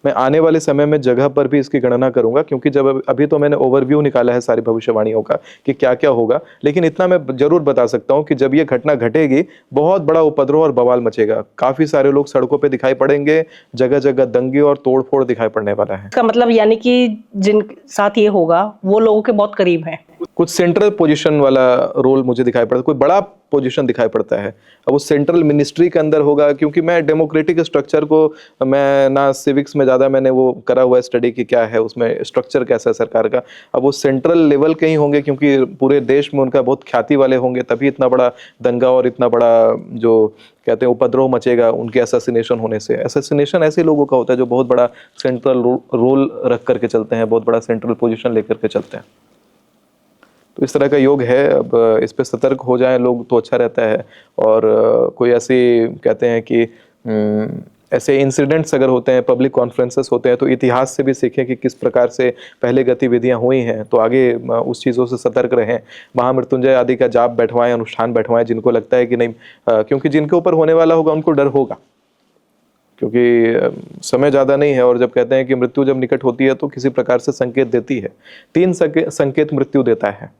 Speaker 2: मैं आने वाले समय में जगह पर भी इसकी गणना करूंगा, क्योंकि जब अभी तो मैंने ओवरव्यू निकाला है सारी भविष्यवाणियों का कि क्या क्या होगा, लेकिन इतना मैं जरूर बता सकता हूं कि जब ये घटना घटेगी बहुत बड़ा उपद्रव और बवाल मचेगा। काफी सारे लोग सड़कों पे दिखाई पड़ेंगे, जगह जगह दंगे और तोड़फोड़ दिखाई पड़ने वाला है।
Speaker 1: इसका मतलब यानी कि जिन साथ ये होगा वो लोगों के बहुत करीब है।
Speaker 2: कुछ सेंट्रल पोजीशन वाला रोल मुझे दिखाई पड़ता है, कोई बड़ा पोजीशन दिखाई पड़ता है। अब वो सेंट्रल मिनिस्ट्री के अंदर होगा, क्योंकि मैं डेमोक्रेटिक स्ट्रक्चर को, मैं ना सिविक्स में ज़्यादा मैंने वो करा हुआ है स्टडी कि क्या है उसमें स्ट्रक्चर कैसा है सरकार का। अब वो सेंट्रल लेवल के ही होंगे, क्योंकि पूरे देश में उनका बहुत ख्याति वाले होंगे, तभी इतना बड़ा दंगा और इतना बड़ा जो कहते हैं उपद्रव मचेगा उनके असैसिनेशन होने से। असैसिनेशन ऐसे लोगों का होता है जो बहुत बड़ा सेंट्रल रोल रख करके चलते हैं, बहुत बड़ा सेंट्रल पोजीशन लेकर के चलते हैं। तो इस तरह का योग है। अब इस पे सतर्क हो जाएं लोग तो अच्छा रहता है। और कोई ऐसी कहते हैं कि ऐसे इंसिडेंट्स अगर होते हैं, पब्लिक कॉन्फ्रेंसेस होते हैं, तो इतिहास से भी सीखें कि किस प्रकार से पहले गतिविधियां हुई हैं, तो आगे उस चीज़ों से सतर्क रहें। महामृत्युंजय आदि का जाप बैठवाएं, अनुष्ठान बैठवाएं जिनको लगता है कि नहीं, क्योंकि जिनके ऊपर होने वाला होगा उनको डर होगा, क्योंकि समय ज़्यादा नहीं है। और जब कहते हैं कि मृत्यु जब निकट होती है तो किसी प्रकार से संकेत देती है। 3 संकेत मृत्यु देता है।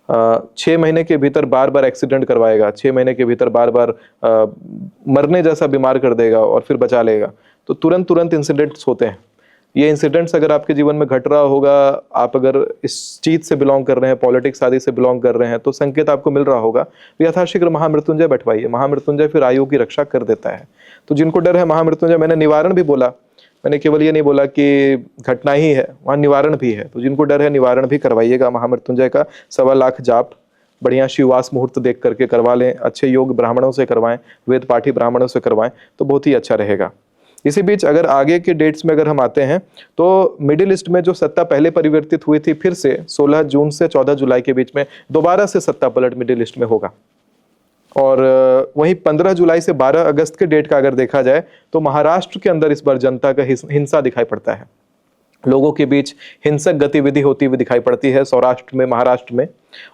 Speaker 2: 6 महीने के भीतर बार बार एक्सीडेंट करवाएगा, 6 महीने के भीतर बार बार मरने जैसा बीमार कर देगा और फिर बचा लेगा। तो तुरंत इंसिडेंट्स होते हैं। ये इंसिडेंट्स अगर आपके जीवन में घट रहा होगा, आप अगर इस चीज से बिलोंग कर रहे हैं, पॉलिटिक्स आदि से बिलोंग कर रहे हैं, तो संकेत आपको मिल रहा होगा। यथाशीघ्र महामृत्युंजय बैठवाइए। महामृत्युंजय फिर आयु की रक्षा कर देता है। तो जिनको डर है महामृत्युंजय, मैंने निवारण भी बोला, मैंने केवल ये नहीं बोला कि घटना ही है, वहाँ निवारण भी है। तो जिनको डर है निवारण भी करवाइएगा महामृत्युंजय का। 1.25 लाख जाप बढ़िया शिववास मुहूर्त देख करके करवा लें। अच्छे योग ब्राह्मणों से करवाएं, वेद पाठी ब्राह्मणों से करवाएं, तो बहुत ही अच्छा रहेगा। इसी बीच अगर आगे के डेट्स में अगर हम आते हैं तो मिडिल ईस्ट में जो सत्ता पहले परिवर्तित हुई थी, फिर से 16 जून से 14 जुलाई के बीच में दोबारा से सत्ता पलट मिडिल ईस्ट में होगा। और वहीं 15 जुलाई से 12 अगस्त के डेट का अगर देखा जाए तो महाराष्ट्र के अंदर इस बार जनता का हिंसा दिखाई पड़ता है। लोगों के बीच हिंसक गतिविधि होती हुई दिखाई पड़ती है सौराष्ट्र में, महाराष्ट्र में,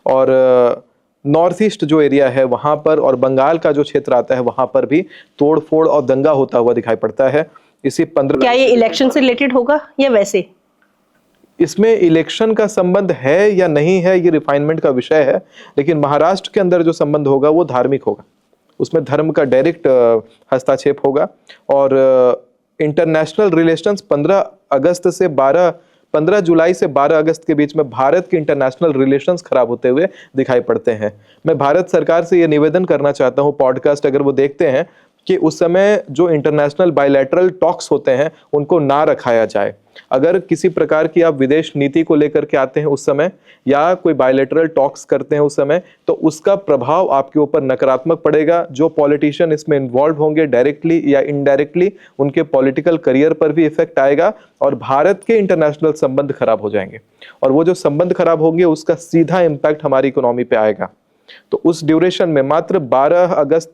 Speaker 2: और नॉर्थ ईस्ट जो एरिया है वहां पर, और बंगाल का जो क्षेत्र आता है वहां पर भी तोड़फोड़ और दंगा होता हुआ दिखाई पड़ता है। इसी 15
Speaker 1: क्या ये इलेक्शन से रिलेटेड होगा या वैसे?
Speaker 2: इसमें इलेक्शन का संबंध है या नहीं है ये रिफाइनमेंट का विषय है, लेकिन महाराष्ट्र के अंदर जो संबंध होगा वो धार्मिक होगा। उसमें धर्म का डायरेक्ट हस्तक्षेप होगा। और इंटरनेशनल रिलेशंस 15 जुलाई से 12 अगस्त के बीच में भारत के इंटरनेशनल रिलेशंस खराब होते हुए दिखाई पड़ते हैं। मैं भारत सरकार से ये निवेदन करना चाहता हूँ, पॉडकास्ट अगर वो देखते हैं, कि उस समय जो इंटरनेशनल बायलैटरल टॉक्स होते हैं उनको ना रखाया जाए। अगर किसी प्रकार की आप विदेश नीति को लेकर के आते हैं उस समय, या कोई बायलैटरल टॉक्स करते हैं उस समय, तो उसका प्रभाव आपके ऊपर नकारात्मक पड़ेगा। जो पॉलिटिशियन इसमें इन्वॉल्व होंगे डायरेक्टली या इनडायरेक्टली, उनके पॉलिटिकल करियर पर भी इफेक्ट आएगा और भारत के इंटरनेशनल संबंध खराब हो जाएंगे। और वो जो संबंध खराब होंगे उसका सीधा इम्पैक्ट हमारी इकोनॉमी पे आएगा। तो उस ड्यूरेशन में मात्र 12 अगस्त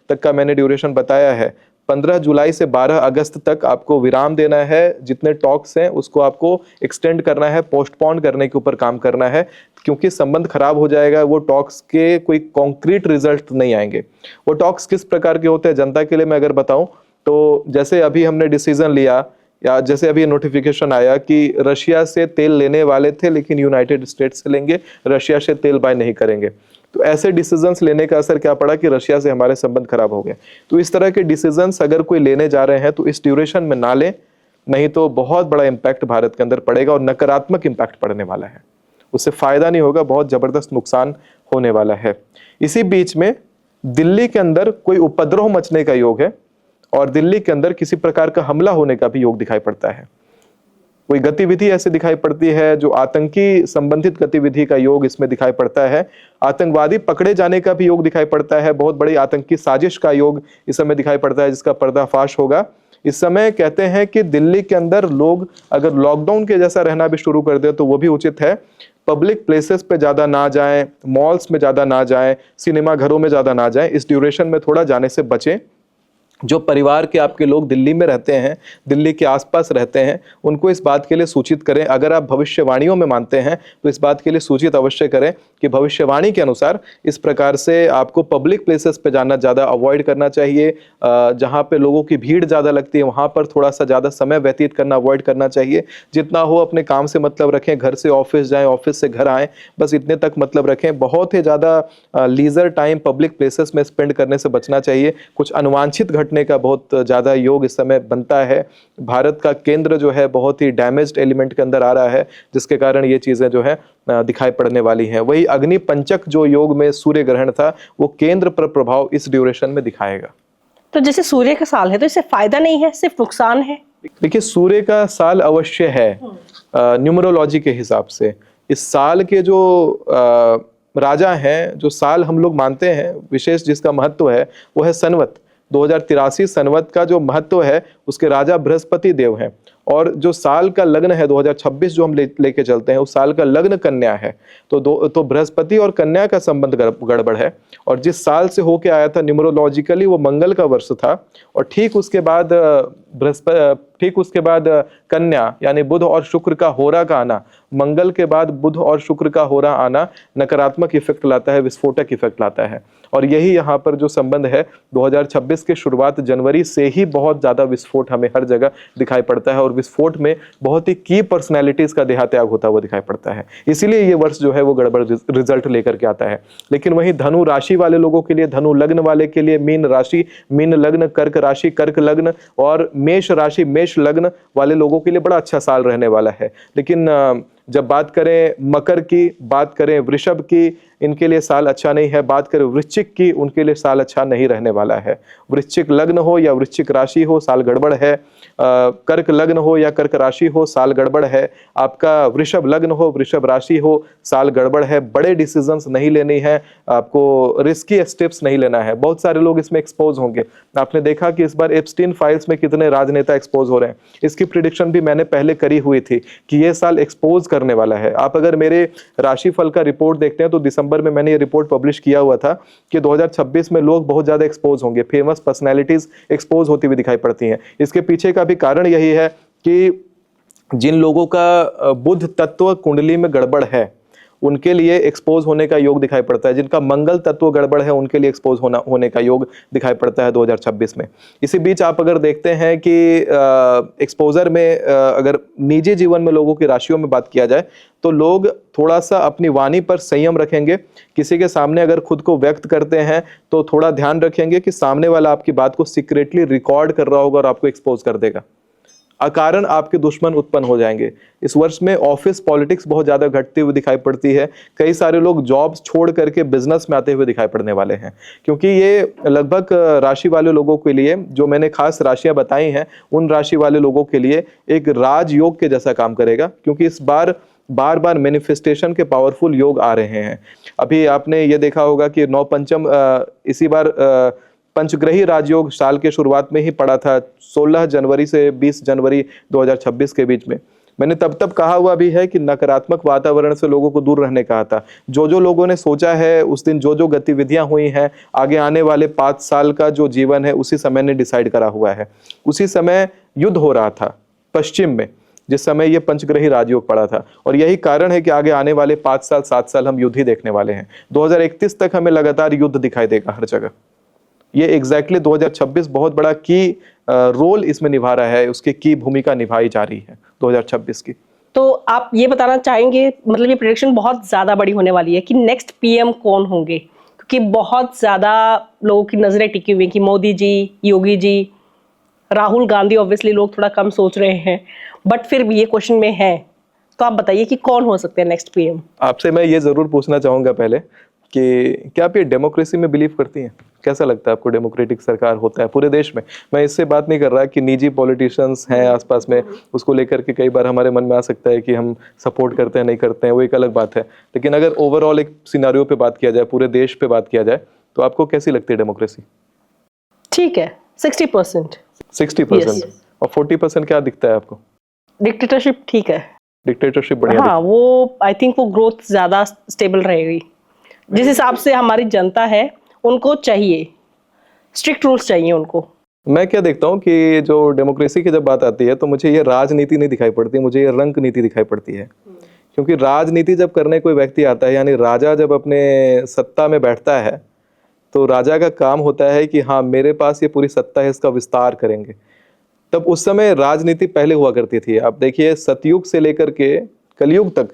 Speaker 2: तक का मैंने ड्यूरेशन बताया है। 15 जुलाई से 12 अगस्त तक आपको विराम देना है, जितने टॉक्स हैं उसको आपको एक्सटेंड करना है, पोस्टपोन करने के ऊपर काम करना है, क्योंकि संबंध खराब हो जाएगा। वो टॉक्स के कोई कॉन्क्रीट रिजल्ट नहीं आएंगे। वो टॉक्स किस प्रकार के होते हैं जनता के लिए मैं अगर बताऊं तो, जैसे अभी हमने डिसीजन लिया या जैसे अभी नोटिफिकेशन आया कि रशिया से तेल लेने वाले थे लेकिन यूनाइटेड स्टेट्स से लेंगे, रशिया से तेल बाय नहीं करेंगे, तो ऐसे डिसीजंस लेने का असर क्या पड़ा कि रशिया से हमारे संबंध खराब हो गए। तो इस तरह के डिसीजंस अगर कोई लेने जा रहे हैं तो इस ड्यूरेशन में ना लें, नहीं तो बहुत बड़ा इम्पैक्ट भारत के अंदर पड़ेगा और नकारात्मक इम्पैक्ट पड़ने वाला है। उससे फायदा नहीं होगा, बहुत जबरदस्त नुकसान होने वाला है। इसी बीच में दिल्ली के अंदर कोई उपद्रव मचने का योग है और दिल्ली के अंदर किसी प्रकार का हमला होने का भी योग दिखाई पड़ता है। कोई गतिविधि ऐसे दिखाई पड़ती है जो आतंकी संबंधित गतिविधि का योग इसमें दिखाई पड़ता है। आतंकवादी पकड़े जाने का भी योग दिखाई पड़ता है। बहुत बड़ी आतंकी साजिश का योग इस समय दिखाई पड़ता है जिसका पर्दाफाश होगा। इस समय कहते हैं कि दिल्ली के अंदर लोग अगर लॉकडाउन के जैसा रहना भी शुरू कर दे तो वो भी उचित है। पब्लिक प्लेसेस पे ज्यादा ना जाएं, मॉल्स में ज्यादा ना जाएं, सिनेमा घरों में ज्यादा ना जाएं। इस ड्यूरेशन में थोड़ा जाने से बचें। जो परिवार के आपके लोग दिल्ली में रहते हैं, दिल्ली के आसपास रहते हैं, उनको इस बात के लिए सूचित करें। अगर आप भविष्यवाणियों में मानते हैं तो इस बात के लिए सूचित अवश्य करें कि भविष्यवाणी के अनुसार इस प्रकार से आपको पब्लिक प्लेसेस पे जाना ज़्यादा अवॉइड करना चाहिए। जहाँ पे लोगों की भीड़ ज़्यादा लगती है वहाँ पर थोड़ा सा ज़्यादा समय व्यतीत करना अवॉइड करना चाहिए। जितना हो अपने काम से मतलब रखें, घर से ऑफिस जाएँ, ऑफिस से घर आएँ, बस इतने तक मतलब रखें। बहुत ही ज़्यादा लीजर टाइम पब्लिक प्लेसेस में स्पेंड करने से बचना चाहिए। कुछ अनुवांछित घटने का बहुत ज़्यादा योग इस समय बनता है। भारत का केंद्र जो है बहुत ही डैमेज्ड एलिमेंट के अंदर आ रहा है, जिसके कारण ये चीज़ें जो है दिखाई पड़ने वाली हैं। वही अग्नि पंचक जो योग में सूर्य ग्रहण था वो केंद्र पर प्रभाव इस ड्यूरेशन में दिखाएगा।
Speaker 1: तो जैसे सूर्य का साल है तो इससे फायदा नहीं है, सिर्फ नुकसान है।
Speaker 2: देखिए, सूर्य का साल अवश्य है न्यूमरोलॉजी के हिसाब से। इस साल के जो राजा हैं, जो साल हम लोग मानते हैं विशेष जिसका महत्व है वो है संवत। 2083 संवत का जो महत्व है उसके राजा बृहस्पति देव हैं। और जो साल का लग्न है 2026 जो हम लेके चलते हैं उस साल का लग्न कन्या है। तो बृहस्पति और कन्या का संबंध गड़बड़ है। और जिस साल से होके आया था न्यूमरोलॉजिकली वो मंगल का वर्ष था। और ठीक उसके बाद कन्या यानी बुध और शुक्र का होरा का आना, मंगल के बाद बुध और शुक्र का होरा आना नकारात्मक इफेक्ट लाता है, विस्फोटक इफेक्ट लाता है। और यही यहाँ पर जो संबंध है 2026 के शुरुआत जनवरी से ही बहुत ज़्यादा विस्फोट हमें हर जगह दिखाई पड़ता है। और विस्फोट में बहुत ही की पर्सनैलिटीज़ का देहात्याग होता हुआ दिखाई पड़ता है। इसीलिए ये वर्ष जो है वो गड़बड़ रिजल्ट लेकर के आता है। लेकिन वहीं धनु राशि वाले लोगों के लिए, धनु लग्न वाले के लिए, मीन राशि, मीन लग्न, कर्क राशि, कर्क लग्न और मेष राशि, मेष लग्न वाले लोगों के लिए बड़ा अच्छा साल रहने वाला है। लेकिन जब बात करें मकर की, बात करें वृषभ की, इनके लिए साल अच्छा नहीं है। बात करें वृश्चिक की, उनके लिए साल अच्छा नहीं रहने वाला है। वृश्चिक लग्न हो या वृश्चिक राशि हो, साल गड़बड़ है। कर्क लग्न हो या कर्क राशि हो, साल गड़बड़ है। आपका वृषभ लग्न हो, वृषभ राशि हो, साल गड़बड़ है। बड़े डिसीजंस नहीं लेनी है, आपको रिस्की स्टेप्स नहीं लेना है। बहुत सारे लोग इसमें एक्सपोज होंगे। आपने देखा कि इस बार एप्स्टीन फाइल्स में कितने राजनेता एक्सपोज हो रहे हैं। इसकी प्रिडिक्शन भी मैंने पहले करी हुई थी कि ये साल एक्सपोज करने वाला है। आप अगर मेरे राशिफल का रिपोर्ट देखते हैं तो दिसंबर में मैंने ये रिपोर्ट पब्लिश किया हुआ था कि 2026 में लोग बहुत ज्यादा एक्सपोज होंगे। फेमस पर्सनैलिटीज एक्सपोज होती हुई दिखाई पड़ती हैं। इसके पीछे का भी कारण यही है कि जिन लोगों का बुध तत्व कुंडली में गड़बड़ है उनके लिए एक्सपोज होने का योग दिखाई पड़ता है। जिनका मंगल तत्व गड़बड़ है उनके लिए एक्सपोज होने का योग दिखाई पड़ता है 2026 में। इसी बीच आप अगर देखते हैं कि एक्सपोजर में अगर निजी जीवन में लोगों की राशियों में बात किया जाए तो लोग थोड़ा सा अपनी वाणी पर संयम रखेंगे। किसी के सामने अगर खुद को व्यक्त करते हैं तो थोड़ा ध्यान रखेंगे कि सामने वाला आपकी बात को सीक्रेटली रिकॉर्ड कर रहा होगा और आपको एक्सपोज कर देगा। अकारण आपके दुश्मन उत्पन्न हो जाएंगे। इस वर्ष में ऑफिस पॉलिटिक्स बहुत ज्यादा घटती हुई दिखाई पड़ती है। कई सारे लोग जॉब्स छोड़ करके बिजनेस में आते हुए दिखाई पड़ने वाले हैं, क्योंकि ये लगभग राशि वाले लोगों के लिए, जो मैंने खास राशियां बताई हैं उन राशि वाले लोगों के लिए एक राजयोग के जैसा काम करेगा। क्योंकि इस बार बार मैनिफेस्टेशन के पावरफुल योग आ रहे हैं। अभी आपने ये देखा होगा कि 9 पंचम इसी बार पंचग्रही राजयोग साल के शुरुआत में ही पड़ा था, 16 जनवरी से 20 जनवरी 2026 के बीच में। मैंने तब कहा हुआ भी है कि नकारात्मक वातावरण से लोगों को दूर रहने कहा था। जो लोगों ने सोचा है उस दिन जो गतिविधियां हुई हैं, आगे आने वाले 5 साल का जो जीवन है उसी समय ने डिसाइड करा हुआ है। उसी समय युद्ध हो रहा था पश्चिम में, जिस समय ये पंचग्रही राजयोग पड़ा था, और यही कारण है कि आगे आने वाले 5 साल 7 साल हम युद्ध ही देखने वाले हैं। 2031 तक हमें लगातार युद्ध दिखाई देगा हर जगह। ये एग्जैक्टली 2026 बहुत बड़ा की रोल इसमें निभा रहा है, उसकी की भूमिका निभाई जा रही है 2026 की।
Speaker 1: तो आप ये बताना चाहेंगे, मतलब ये प्रेडिक्शन बहुत ज्यादा बड़ी होने वाली है कि नेक्स्ट पीएम कौन होंगे, क्योंकि बहुत ज्यादा लोगों की नजरें टिकी हुई हैं कि मोदी जी, योगी जी, राहुल गांधी, ऑब्वियसली लोग थोड़ा कम सोच रहे हैं, बट फिर भी ये क्वेश्चन में है। तो आप बताइए कि कौन हो सकते हैं नेक्स्ट पीएम।
Speaker 2: आपसे मैं ये जरूर पूछना चाहूंगा पहले कि क्या आप ये डेमोक्रेसी में बिलीव करती हैं? कैसा लगता है आपको डेमोक्रेटिक सरकार होता है पूरे देश में? मैं इससे बात नहीं कर रहा कि निजी पॉलिटिशियंस हैं आसपास में, उसको लेकर के कई बार हमारे मन में आ सकता है कि हम सपोर्ट करते हैं नहीं करते हैं, वो एक अलग बात है। लेकिन अगर ओवरऑल एक सिनेरियो पे बात किया जाए, पूरे देश पे बात किया जाए, तो आपको कैसी लगती है डेमोक्रेसी?
Speaker 1: ठीक है, 60%।
Speaker 2: 60%। और 40% क्या दिखता है आपको?
Speaker 1: डिक्टेटरशिप ठीक है।
Speaker 2: डिक्टेटरशिप बढ़िया
Speaker 1: हाँ, वो आई थिंक वो ग्रोथ ज्यादा स्टेबल रहेगी। जिस हिसाब से हमारी जनता है, उनको चाहिए स्ट्रिक्ट रूल्स चाहिए उनको।
Speaker 2: मैं क्या देखता हूँ कि जो डेमोक्रेसी की जब बात आती है तो मुझे ये राजनीति नहीं दिखाई पड़ती, मुझे ये रंग नीति दिखाई पड़ती है। क्योंकि राजनीति जब करने कोई व्यक्ति आता है, यानी राजा जब अपने सत्ता में बैठता है, तो राजा का काम होता है कि हाँ मेरे पास ये पूरी सत्ता है, इसका विस्तार करेंगे। तब उस समय राजनीति पहले हुआ करती थी। आप देखिए सतयुग से लेकर के कलयुग तक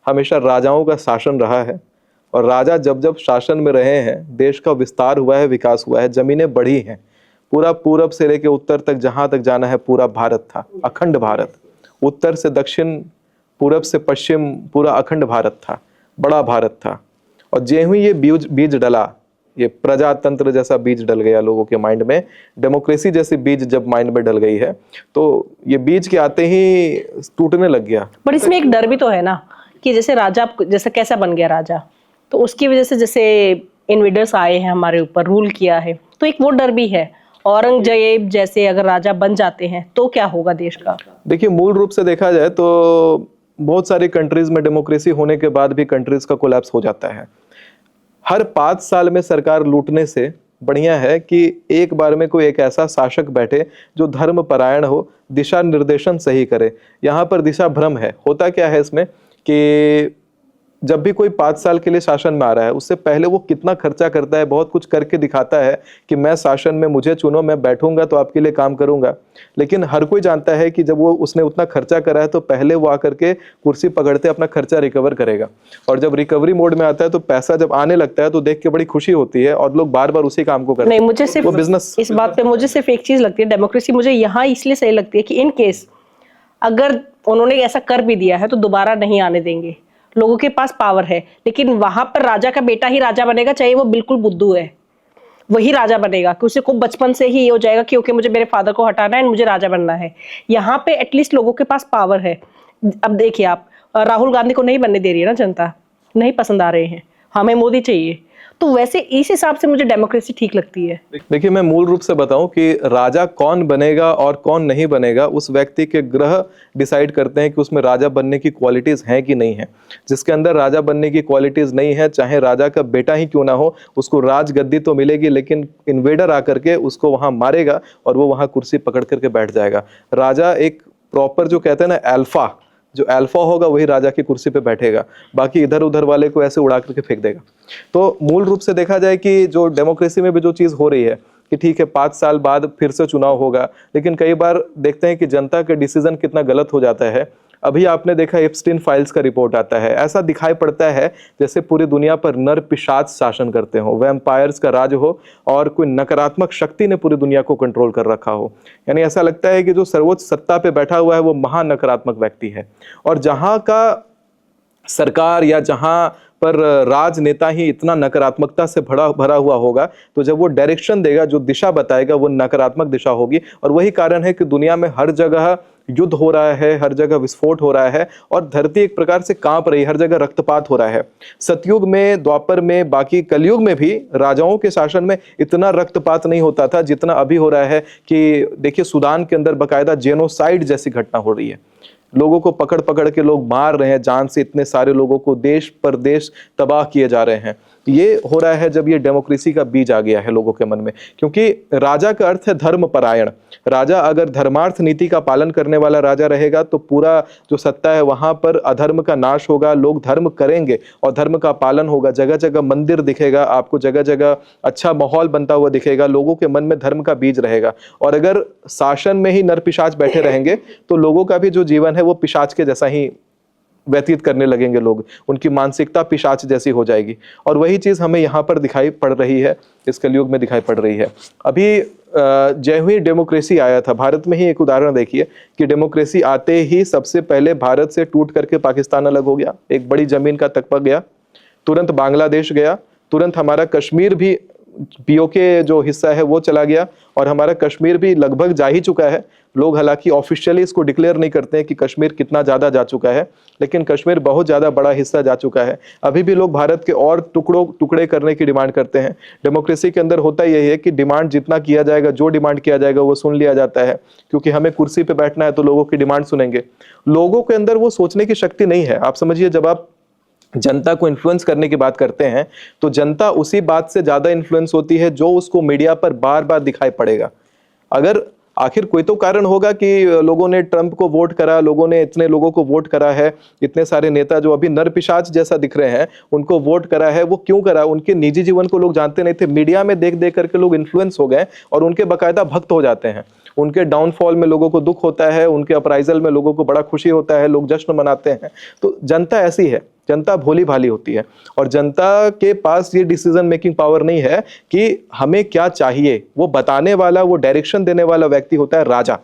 Speaker 2: हमेशा राजाओं का शासन रहा है, और राजा जब जब शासन में रहे हैं देश का विस्तार हुआ है, विकास हुआ है, जमीनें बढ़ी हैं। पूरा पूरब से लेकर उत्तर तक जहां तक जाना है पूरा भारत था, अखंड भारत। उत्तर से दक्षिण, पूरब से पश्चिम, पूरा अखंड भारत था, बड़ा भारत था। और ज्यों ही ये बीज डला, ये प्रजातंत्र जैसा बीज डल गया लोगों के माइंड में, डेमोक्रेसी जैसी बीज जब माइंड में डल गई है, तो ये बीज के आते ही टूटने लग गया।
Speaker 1: पर इसमें एक डर भी तो है ना कि जैसे राजा, जैसे कैसा बन गया राजा, तो उसकी वजह से जैसे इन्वेडर्स आए हैं हमारे ऊपर, रूल किया है, तो एक वो डर भी है। औरंगजेब जैसे अगर राजा बन जाते हैं तो क्या होगा देश का?
Speaker 2: देखिए मूल रूप से देखा जाए तो बहुत सारी कंट्रीज में डेमोक्रेसी होने के बाद भी कंट्रीज का कोलैप्स हो जाता है। हर 5 साल में सरकार लूटने से बढ़िया है कि एक बार में कोई एक ऐसा शासक बैठे जो धर्म परायण हो, दिशा निर्देशन सही करे। यहाँ पर दिशा भ्रम है। होता क्या है इसमें कि जब भी कोई 5 साल के लिए शासन में आ रहा है, उससे पहले वो कितना खर्चा करता है, बहुत कुछ करके दिखाता है कि मैं शासन में, मुझे चुनो, मैं बैठूंगा तो आपके लिए काम करूंगा। लेकिन हर कोई जानता है कि जब वो उसने उतना खर्चा करा है तो पहले वो आकर के कुर्सी पकड़ते अपना खर्चा रिकवर करेगा। और जब रिकवरी मोड में आता है तो पैसा जब आने लगता है तो देख के बड़ी खुशी होती है और लोग बार बार उसी काम को करते हैं।
Speaker 1: नहीं, मुझे सिर्फ
Speaker 2: वो बिजनेस,
Speaker 1: इस बात पे मुझे सिर्फ एक चीज लगती है, डेमोक्रेसी मुझे यहाँ इसलिए सही लगती है कि इन केस अगर उन्होंने ऐसा कर भी दिया है तो दोबारा नहीं आने देंगे। लोगों के पास पावर है, लेकिन वहां पर राजा का बेटा ही राजा बनेगा, चाहे वो बिल्कुल बुद्धू है, वही राजा बनेगा। कि उसे को बचपन से ही ये हो जाएगा कि ओके मुझे मेरे फादर को हटाना है, मुझे राजा बनना है। यहाँ पे एटलीस्ट लोगों के पास पावर है। अब देखिए आप, राहुल गांधी को नहीं बनने दे रही है ना जनता, नहीं पसंद आ रहे हैं, हमें मोदी चाहिए। तो वैसे इस हिसाब से मुझे डेमोक्रेसी ठीक लगती है।
Speaker 2: देखिए मैं मूल रूप से बताऊं कि राजा कौन बनेगा और कौन नहीं बनेगा उस व्यक्ति के ग्रह डिसाइड करते हैं कि उसमें राजा बनने की क्वालिटीज हैं कि नहीं है। जिसके अंदर राजा बनने की क्वालिटीज नहीं है, चाहे राजा का बेटा ही क्यों ना हो, उसको राजगद्दी तो मिलेगी, लेकिन इन्वेडर आकर के उसको वहां मारेगा और वो वहां कुर्सी पकड़ करके बैठ जाएगा। राजा एक प्रॉपर, जो कहते हैं ना अल्फा, जो अल्फा होगा वही राजा की कुर्सी पे बैठेगा, बाकी इधर उधर वाले को ऐसे उड़ा करके फेंक देगा। तो मूल रूप से देखा जाए कि जो डेमोक्रेसी में भी जो चीज हो रही है कि ठीक है 5 साल बाद फिर से चुनाव होगा, लेकिन कई बार देखते हैं कि जनता का डिसीजन कितना गलत हो जाता है। अभी आपने देखा एप्स्टीन फाइल्स का रिपोर्ट आता है, ऐसा दिखाई पड़ता है जैसे पूरी दुनिया पर नर पिशाच शासन करते हो, वैम्पायर्स का राज हो और कोई नकारात्मक शक्ति ने पूरी दुनिया को कंट्रोल कर रखा हो। यानी ऐसा लगता है कि जो सर्वोच्च सत्ता पे बैठा हुआ है वो महान नकारात्मक व्यक्ति है। और जहां का सरकार या जहां पर राजनेता ही इतना नकारात्मकता से भरा हुआ होगा, तो जब वो डायरेक्शन देगा, जो दिशा बताएगा, वो नकारात्मक दिशा होगी। और वही कारण है कि दुनिया में हर जगह युद्ध हो रहा है, हर जगह विस्फोट हो रहा है और धरती एक प्रकार से कांप रही है, हर जगह रक्तपात हो रहा है। सतयुग में, द्वापर में, बाकी कलयुग में भी राजाओं के शासन में इतना रक्तपात नहीं होता था जितना अभी हो रहा है। कि देखिए सूडान के अंदर बकायदा जेनोसाइड जैसी घटना हो रही है, लोगों को पकड़ पकड़ के लोग मार रहे हैं जान से, इतने सारे लोगों को देश परदेश तबाह किए जा रहे हैं। ये हो रहा है जब ये डेमोक्रेसी का बीज आ गया है लोगों के मन में, क्योंकि राजा का अर्थ है धर्मपरायण। राजा अगर धर्मार्थ नीति का पालन करने वाला राजा रहेगा तो पूरा जो सत्ता है वहां पर अधर्म का नाश होगा, लोग धर्म करेंगे और धर्म का पालन होगा। जगह जगह मंदिर दिखेगा आपको, जगह जगह अच्छा माहौल बनता हुआ दिखेगा, लोगों के मन में धर्म का बीज रहेगा। और अगर शासन में ही नर पिशाच बैठे रहेंगे तो लोगों का भी जो जीवन है वो पिशाच के जैसा ही व्यतीत करने लगेंगे लोग, उनकी मानसिकता पिशाच जैसी हो जाएगी। और वही चीज हमें यहाँ पर दिखाई पड़ रही है, इस कलयुग में दिखाई पड़ रही है। अभी जय हुई डेमोक्रेसी आया था, भारत में ही एक उदाहरण देखिए कि डेमोक्रेसी आते ही सबसे पहले भारत से टूट करके पाकिस्तान अलग हो गया, एक बड़ी जमीन का तकबा गया, तुरंत बांग्लादेश गया, तुरंत हमारा कश्मीर भी पीओके जो हिस्सा है वो चला गया और हमारा कश्मीर भी लगभग जा ही चुका है। लोग हालांकि ऑफिशियली इसको डिक्लेयर नहीं करते हैं कि कश्मीर कितना ज़्यादा जा चुका है, लेकिन कश्मीर बहुत ज़्यादा बड़ा हिस्सा जा चुका है। अभी भी लोग भारत के और टुकड़े करने की डिमांड करते हैं। डेमोक्रेसी के अंदर होता यही है कि डिमांड जितना किया जाएगा, जो डिमांड किया जाएगा वो सुन लिया जाता है, क्योंकि हमें कुर्सी पे बैठना है तो लोगों की डिमांड सुनेंगे। लोगों के अंदर वो सोचने की शक्ति नहीं है। आप समझिए, जब आप जनता को इन्फ्लुएंस करने की बात करते हैं तो जनता उसी बात से ज्यादा इन्फ्लुएंस होती है जो उसको मीडिया पर बार बार दिखाई पड़ेगा। अगर आखिर कोई तो कारण होगा कि लोगों ने ट्रंप को वोट करा, लोगों ने इतने लोगों को वोट करा है, इतने सारे नेता जो अभी नरपिशाच जैसा दिख रहे हैं उनको वोट करा है। वो क्यों करा? उनके निजी जीवन को लोग जानते नहीं थे, मीडिया में देख देख करके लोग इन्फ्लुएंस हो गए और उनके बाकायदा भक्त हो जाते हैं। उनके डाउनफॉल में लोगों को दुख होता है, उनके अप्राइजल में लोगों को बड़ा खुशी होता है, लोग जश्न मनाते हैं। तो जनता ऐसी है, जनता भोली भाली होती है और जनता के पास ये डिसीजन मेकिंग पावर नहीं है कि हमें क्या चाहिए। वो बताने वाला, वो डायरेक्शन देने वाला व्यक्ति होता है राजा।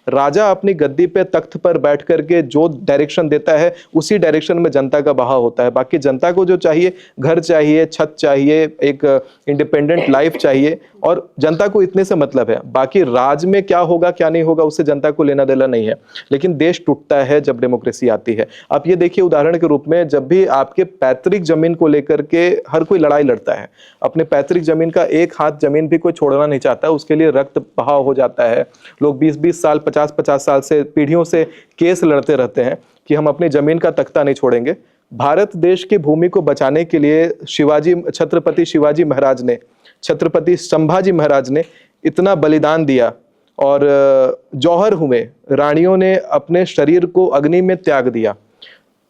Speaker 2: राजा अपनी गद्दी पे तख्त पर बैठ करके जो डायरेक्शन देता है उसी डायरेक्शन में जनता का बहाव होता है। बाकी जनता को जो चाहिए, घर चाहिए, छत चाहिए, एक इंडिपेंडेंट लाइफ चाहिए और जनता को इतने से मतलब है। बाकी राज में क्या होगा क्या नहीं होगा उससे जनता को लेना देना नहीं है। लेकिन देश टूटता है जब डेमोक्रेसी आती है। आप ये देखिए उदाहरण के रूप में, जब भी आपके पैतृक जमीन को लेकर के हर कोई लड़ाई लड़ता है, अपने पैतृक जमीन का एक हाथ जमीन भी कोई छोड़ना नहीं चाहता, उसके लिए रक्त बहाव हो जाता है। लोग 20-20 साल 50-50 साल से, पीढ़ियों से केस लड़ते रहते हैं कि हम अपनी जमीन का तख्ता नहीं छोड़ेंगे। भारत देश की भूमि को बचाने के लिए छत्रपति शिवाजी महाराज ने, छत्रपति संभाजी महाराज ने इतना बलिदान दिया और जौहर हुए, रानियों ने अपने शरीर को अग्नि में त्याग दिया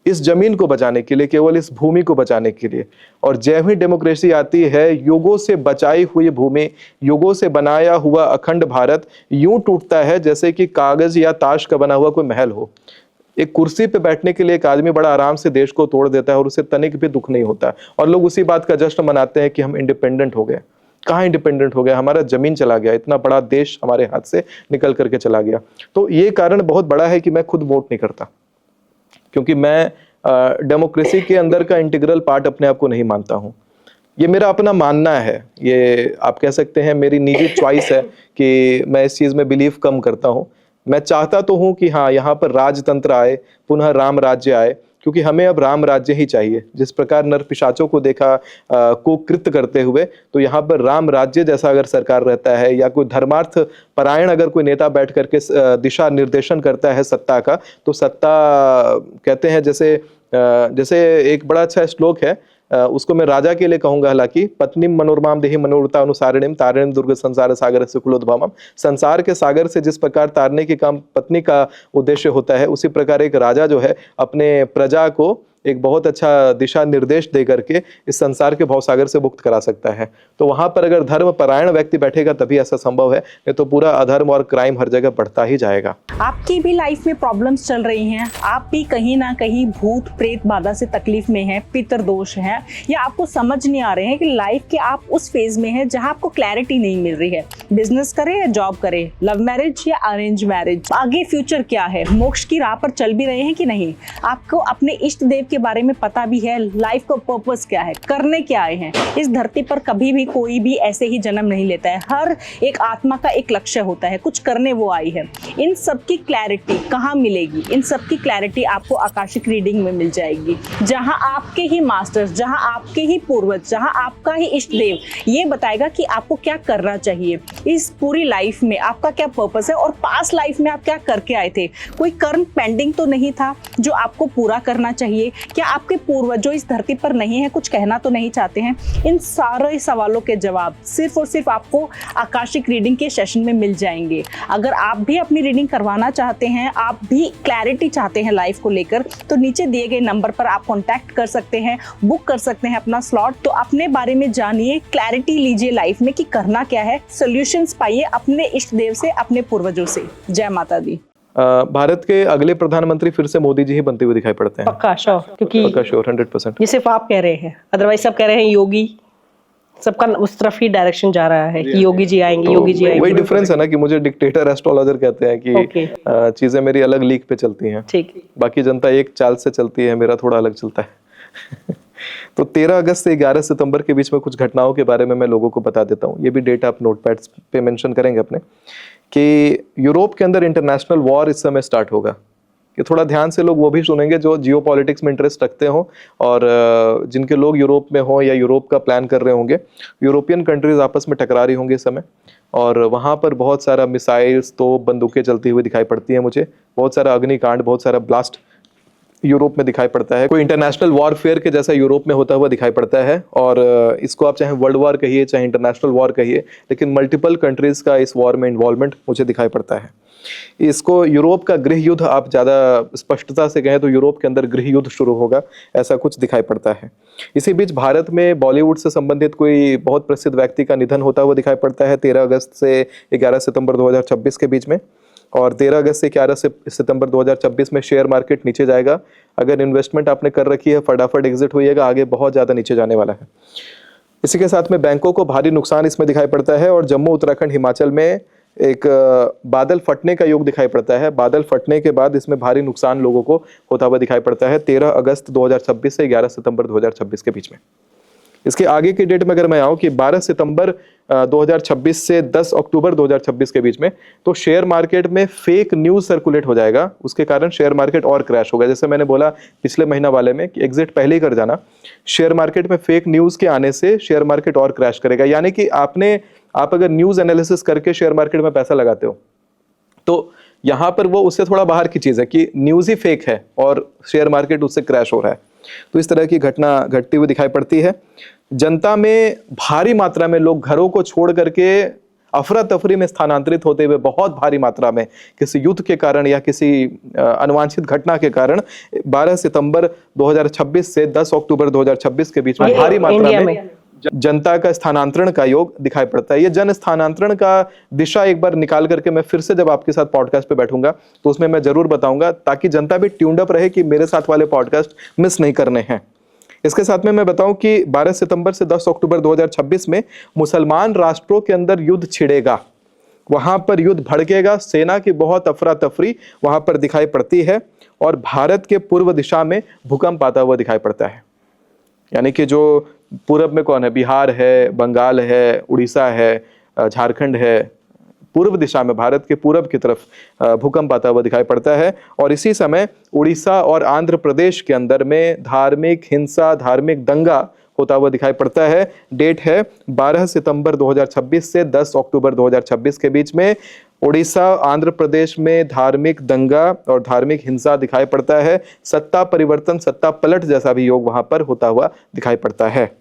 Speaker 2: इस जमीन को बचाने के लिए, केवल इस भूमि को बचाने के लिए। और जय ही डेमोक्रेसी आती है, युगों से बचाई हुई भूमि, युगों से बनाया हुआ अखंड भारत यूं टूटता है जैसे कि कागज या ताश का बना हुआ कोई महल हो। एक कुर्सी पे बैठने के लिए एक आदमी बड़ा आराम से देश को तोड़ देता है और उसे तनिक भी दुख नहीं होता और लोग उसी बात का जश्न मनाते हैं कि हम इंडिपेंडेंट हो गए। कहाँ इंडिपेंडेंट हो गया? हमारा जमीन चला गया, इतना बड़ा देश हमारे हाथ से निकल करके चला गया। तो ये कारण बहुत बड़ा है कि मैं खुद वोट नहीं करता, क्योंकि मैं डेमोक्रेसी के अंदर का इंटीग्रल पार्ट अपने आप को नहीं मानता हूँ। ये मेरा अपना मानना है, ये आप कह सकते हैं मेरी निजी चॉइस है कि मैं इस चीज़ में बिलीव कम करता हूँ। मैं चाहता तो हूँ कि हाँ, यहाँ पर राजतंत्र आए, पुनः राम राज्य आए, क्योंकि हमें अब राम राज्य ही चाहिए। जिस प्रकार नर पिशाचों को देखा कुकृत्य करते हुए, तो यहाँ पर राम राज्य जैसा अगर सरकार रहता है या कोई धर्मार्थ परायण अगर कोई नेता बैठ करके दिशा निर्देशन करता है सत्ता का, तो सत्ता कहते हैं जैसे एक बड़ा अच्छा श्लोक है, उसको मैं राजा के लिए कहूंगा, हालांकि पत्नीम मनोरमाम देहि मनोरता अनुसारिणीम तारिणीम दुर्ग संसार सागर से कुलोद्भवम। संसार के सागर से जिस प्रकार तारने के काम पत्नी का उद्देश्य होता है, उसी प्रकार एक राजा जो है अपने प्रजा को एक बहुत अच्छा दिशा निर्देश दे करके इस संसार के भवसागर से मुक्त करा सकता है। तो वहां पर अगर धर्म परायण व्यक्ति बैठेगा तभी ऐसा संभव है, नहीं तो पूरा अधर्म और क्राइम हर जगह बढ़ता ही जाएगा।
Speaker 5: आपकी भी लाइफ में प्रॉब्लम्स चल रही हैं, आप भी कहीं ना कहीं भूत प्रेत बाधा से तकलीफ में हैं, पितर दोष है, या आपको समझ नहीं आ रहे हैं कि लाइफ के आप उस फेज में हैं जहां आपको क्लैरिटी नहीं मिल रही है, बिजनेस करें या जॉब करें, लव मैरिज या अरेंज मैरिज, आगे फ्यूचर क्या है, मोक्ष की राह पर चल भी रहे हैं कि नहीं, आपको अपने इष्ट देव के बारे में पता भी है, लाइफ का पर्पस क्या है, करने क्या आए हैं। इस धरती पर कभी भी कोई भी ऐसे ही जन्म नहीं लेता है, हर एक आत्मा का एक लक्ष्य होता है, कुछ करने वो आई है। इन सब की क्लैरिटी कहाँ मिलेगी? इन सब की क्लैरिटी आपको आकाशिक रीडिंग में मिल जाएगी, जहां आपके ही मास्टर्स, जहां आपके ही पूर्वज, जहां आपका ही इष्ट देव ये बताएगा कि आपको क्या करना चाहिए इस पूरी लाइफ में, आपका क्या पर्पस है और पास्ट लाइफ में आप क्या करके आए थे। कोई कर्म पेंडिंग तो नहीं था जो आपको पूरा करना चाहिए? क्या आपके पूर्वज जो इस धरती पर नहीं है कुछ कहना तो नहीं चाहते हैं? इन सारे सवालों के जवाब सिर्फ और सिर्फ आपको आकाशिक रीडिंग के सेशन में मिल जाएंगे। अगर आप भी अपनी रीडिंग करवाना चाहते हैं, आप भी क्लैरिटी चाहते हैं लाइफ को लेकर, तो नीचे दिए गए नंबर पर आप कॉन्टैक्ट कर सकते हैं, बुक कर सकते हैं अपना स्लॉट। तो अपने बारे में जानिए, क्लैरिटी लीजिए लाइफ में कि करना क्या है, सॉल्यूशंस पाइए अपने इष्ट देव से, अपने पूर्वजों से। जय माता दी।
Speaker 2: भारत के अगले प्रधानमंत्री फिर से मोदी जी ही बनते हुए दिखाई पड़ते हैं।
Speaker 1: पक्का श्योर, क्योंकि
Speaker 2: पक्का श्योर, 100%।
Speaker 1: ये सिर्फ आप कह रहे हैं, अदरवाइज सब कह रहे हैं योगी, सबका उस तरफ ही डायरेक्शन जा रहा है कि योगी जी आएंगे, योगी जी आएंगे।
Speaker 2: वही डिफरेंस है ना कि मुझे डिक्टेटर एस्ट्रोलॉजर कहते हैं कि चीजें मेरी अलग लीक पे चलती हैं,
Speaker 1: ठीक,
Speaker 2: बाकी जनता एक चाल से चलती है, मेरा थोड़ा अलग चलता है। तो 13 अगस्त से 11 सितंबर के बीच में कुछ घटनाओं के बारे में मैं लोगों को बता देता हूँ। ये भी डेट आप नोटपैड पे मेंशन करेंगे अपने, कि यूरोप के अंदर इंटरनेशनल वॉर इस समय स्टार्ट होगा। कि थोड़ा ध्यान से लोग वो भी सुनेंगे जो जियोपॉलिटिक्स में इंटरेस्ट रखते हो और जिनके लोग यूरोप में हो या यूरोप का प्लान कर रहे होंगे। यूरोपियन कंट्रीज आपस में टकरा रही होंगी इस समय, और वहाँ पर बहुत सारा मिसाइल्स तो बंदूकें चलती हुई दिखाई पड़ती हैं मुझे, बहुत सारा अग्निकांड, बहुत सारा ब्लास्ट यूरोप में दिखाई पड़ता है। कोई इंटरनेशनल वॉरफेयर के जैसा यूरोप में होता हुआ दिखाई पड़ता है, और इसको आप चाहे वर्ल्ड वॉर कहिए चाहे इंटरनेशनल वॉर कहिए, लेकिन मल्टीपल कंट्रीज का इस वॉर में इन्वॉल्वमेंट मुझे दिखाई पड़ता है। इसको यूरोप का गृह युद्ध, आप ज़्यादा स्पष्टता से कहें तो यूरोप के अंदर गृह युद्ध शुरू होगा, ऐसा कुछ दिखाई पड़ता है। इसी बीच भारत में बॉलीवुड से संबंधित कोई बहुत प्रसिद्ध व्यक्ति का निधन होता हुआ दिखाई पड़ता है 13 अगस्त से 11 सितंबर 2026 के बीच में। और 13 अगस्त से 11 सितंबर 2026 में शेयर मार्केट नीचे जाएगा। अगर इन्वेस्टमेंट आपने कर रखी है फटाफट एग्जिट होइएगा, आगे बहुत ज़्यादा नीचे जाने वाला है। इसी के साथ में बैंकों को भारी नुकसान इसमें दिखाई पड़ता है, और जम्मू उत्तराखंड हिमाचल में एक बादल फटने का योग दिखाई पड़ता है। बादल फटने के बाद इसमें भारी नुकसान लोगों को होता हुआ दिखाई पड़ता है 13 अगस्त 2026 से 11 सितंबर 2026 के बीच में। इसके आगे की डेट में अगर मैं आऊँ कि 12 सितंबर 2026 से 10 अक्टूबर 2026 के बीच में, तो शेयर मार्केट में फेक न्यूज़ सर्कुलेट हो जाएगा। उसके कारण शेयर मार्केट और क्रैश होगा। जैसे मैंने बोला पिछले महीना वाले में कि एग्जिट पहले ही कर जाना, शेयर मार्केट में फेक न्यूज़ के आने से शेयर मार्केट और क्रैश करेगा। यानी कि आप अगर न्यूज़ एनालिसिस करके शेयर मार्केट में पैसा लगाते हो, तो यहाँ पर वो उससे थोड़ा बाहर की चीज़ है कि न्यूज़ ही फेक है और शेयर मार्केट उससे क्रैश हो रहा है। तो इस तरह की घटना घटती हुई दिखाई पड़ती है। जनता में भारी मात्रा में लोग घरों को छोड़ करके अफरा तफरी में स्थानांतरित होते हुए बहुत भारी मात्रा में किसी युद्ध के कारण या किसी अनवांछित घटना के कारण 12 सितंबर 2026 से 10 अक्टूबर 2026 के बीच में भारी मात्रा में जनता का स्थानांतरण का योग दिखाई पड़ता है। ये जन स्थानांतरण का दिशा एक बार निकाल करके मैं फिर से जब आपके साथ पॉडकास्ट पे बैठूंगा तो उसमें मैं जरूर बताऊंगा, ताकि जनता भी ट्यून्ड अप रहे कि मेरे साथ वाले पॉडकास्ट मिस नहीं करने हैं। इसके साथ में मैं बताऊं कि 12 सितंबर से 10 अक्टूबर 2026 में मुसलमान राष्ट्रों के अंदर युद्ध छिड़ेगा, वहां पर युद्ध भड़केगा। सेना की बहुत अफरा तफरी वहां पर दिखाई पड़ती है, और भारत के पूर्व दिशा में भूकंप आता हुआ दिखाई पड़ता है। यानी कि जो पूरब में कौन है, बिहार है, बंगाल है, उड़ीसा है, झारखंड है, पूर्व दिशा में भारत के पूरब की तरफ भूकंप आता हुआ दिखाई पड़ता है। और इसी समय उड़ीसा और आंध्र प्रदेश के अंदर में धार्मिक हिंसा, धार्मिक दंगा होता हुआ दिखाई पड़ता है। डेट है 12 सितंबर 2026 से 10 अक्टूबर 2026 के बीच में उड़ीसा, आंध्र प्रदेश में धार्मिक दंगा और धार्मिक हिंसा दिखाई पड़ता है। सत्ता परिवर्तन, सत्ता पलट जैसा भी योग वहां पर होता हुआ दिखाई पड़ता है।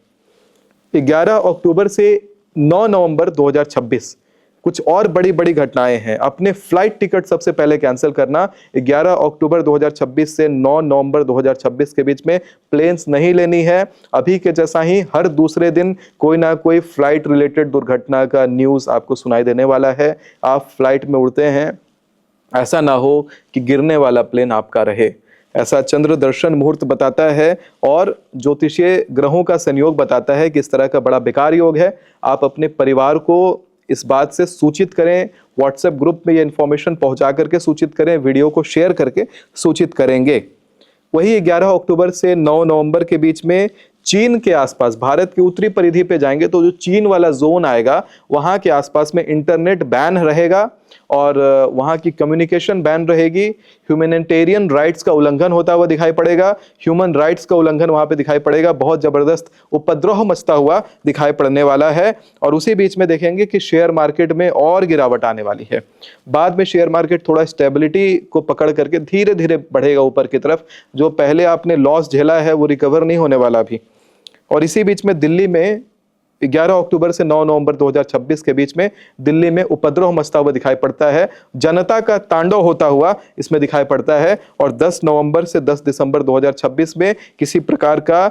Speaker 2: 11 अक्टूबर से 9 नवंबर 2026 कुछ और बड़ी बड़ी घटनाएं हैं। अपने फ्लाइट टिकट सबसे पहले कैंसिल करना। 11 अक्टूबर 2026 से 9 नवंबर 2026 के बीच में प्लेन्स नहीं लेनी है। अभी के जैसा ही हर दूसरे दिन कोई ना कोई फ्लाइट रिलेटेड दुर्घटना का न्यूज़ आपको सुनाई देने वाला है। आप फ्लाइट में उड़ते हैं, ऐसा ना हो कि गिरने वाला प्लेन आपका रहे। ऐसा चंद्र दर्शन मुहूर्त बताता है और ज्योतिषीय ग्रहों का संयोग बताता है कि इस तरह का बड़ा बेकार योग है। आप अपने परिवार को इस बात से सूचित करें, व्हाट्सएप ग्रुप में ये इन्फॉर्मेशन पहुंचा करके सूचित करें, वीडियो को शेयर करके सूचित करेंगे। वही 11 अक्टूबर से 9 नवंबर के बीच में चीन के आसपास, भारत की उत्तरी परिधि पे जाएंगे तो जो चीन वाला जोन आएगा वहां के आसपास में इंटरनेट बैन रहेगा और वहां की कम्युनिकेशन बैन रहेगी। ह्यूमैनिटेरियन राइट्स का उल्लंघन होता हुआ दिखाई पड़ेगा, ह्यूमन राइट्स का उल्लंघन वहां पे दिखाई पड़ेगा, बहुत जबरदस्त उपद्रव मचता हुआ दिखाई पड़ने वाला है। और उसी बीच में देखेंगे कि शेयर मार्केट में और गिरावट आने वाली है। बाद में शेयर मार्केट थोड़ा स्टेबिलिटी को पकड़ करके धीरे धीरे बढ़ेगा ऊपर की तरफ। जो पहले आपने लॉस झेला है वो रिकवर नहीं होने वाला अभी। और इसी बीच में दिल्ली में 11 अक्टूबर से 9 नवंबर 2026 के बीच में दिल्ली में उपद्रव मचता हुआ दिखाई पड़ता है, जनता का तांडव होता हुआ इसमें दिखाई पड़ता है। और 10 नवंबर से 10 दिसंबर 2026 में किसी प्रकार का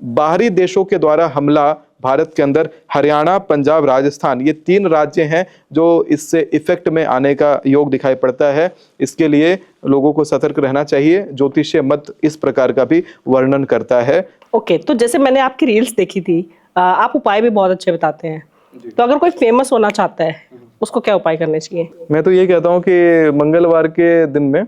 Speaker 2: बाहरी देशों के द्वारा हमला भारत के अंदर, हरियाणा, पंजाब, राजस्थान, ये 3 राज्य हैं जो इससे इफेक्ट में आने का योग दिखाई पड़ता है। इसके लिए लोगों को सतर्क रहना चाहिए। ज्योतिषीय मत इस प्रकार का भी वर्णन करता है।
Speaker 1: ओके, तो जैसे मैंने आपकी रील्स देखी थी, आप उपाय भी बहुत अच्छे बताते हैं। तो अगर कोई फेमस होना चाहता है उसको क्या उपाय करने चाहिए?
Speaker 2: मैं तो ये कहता हूँ कि मंगलवार के दिन में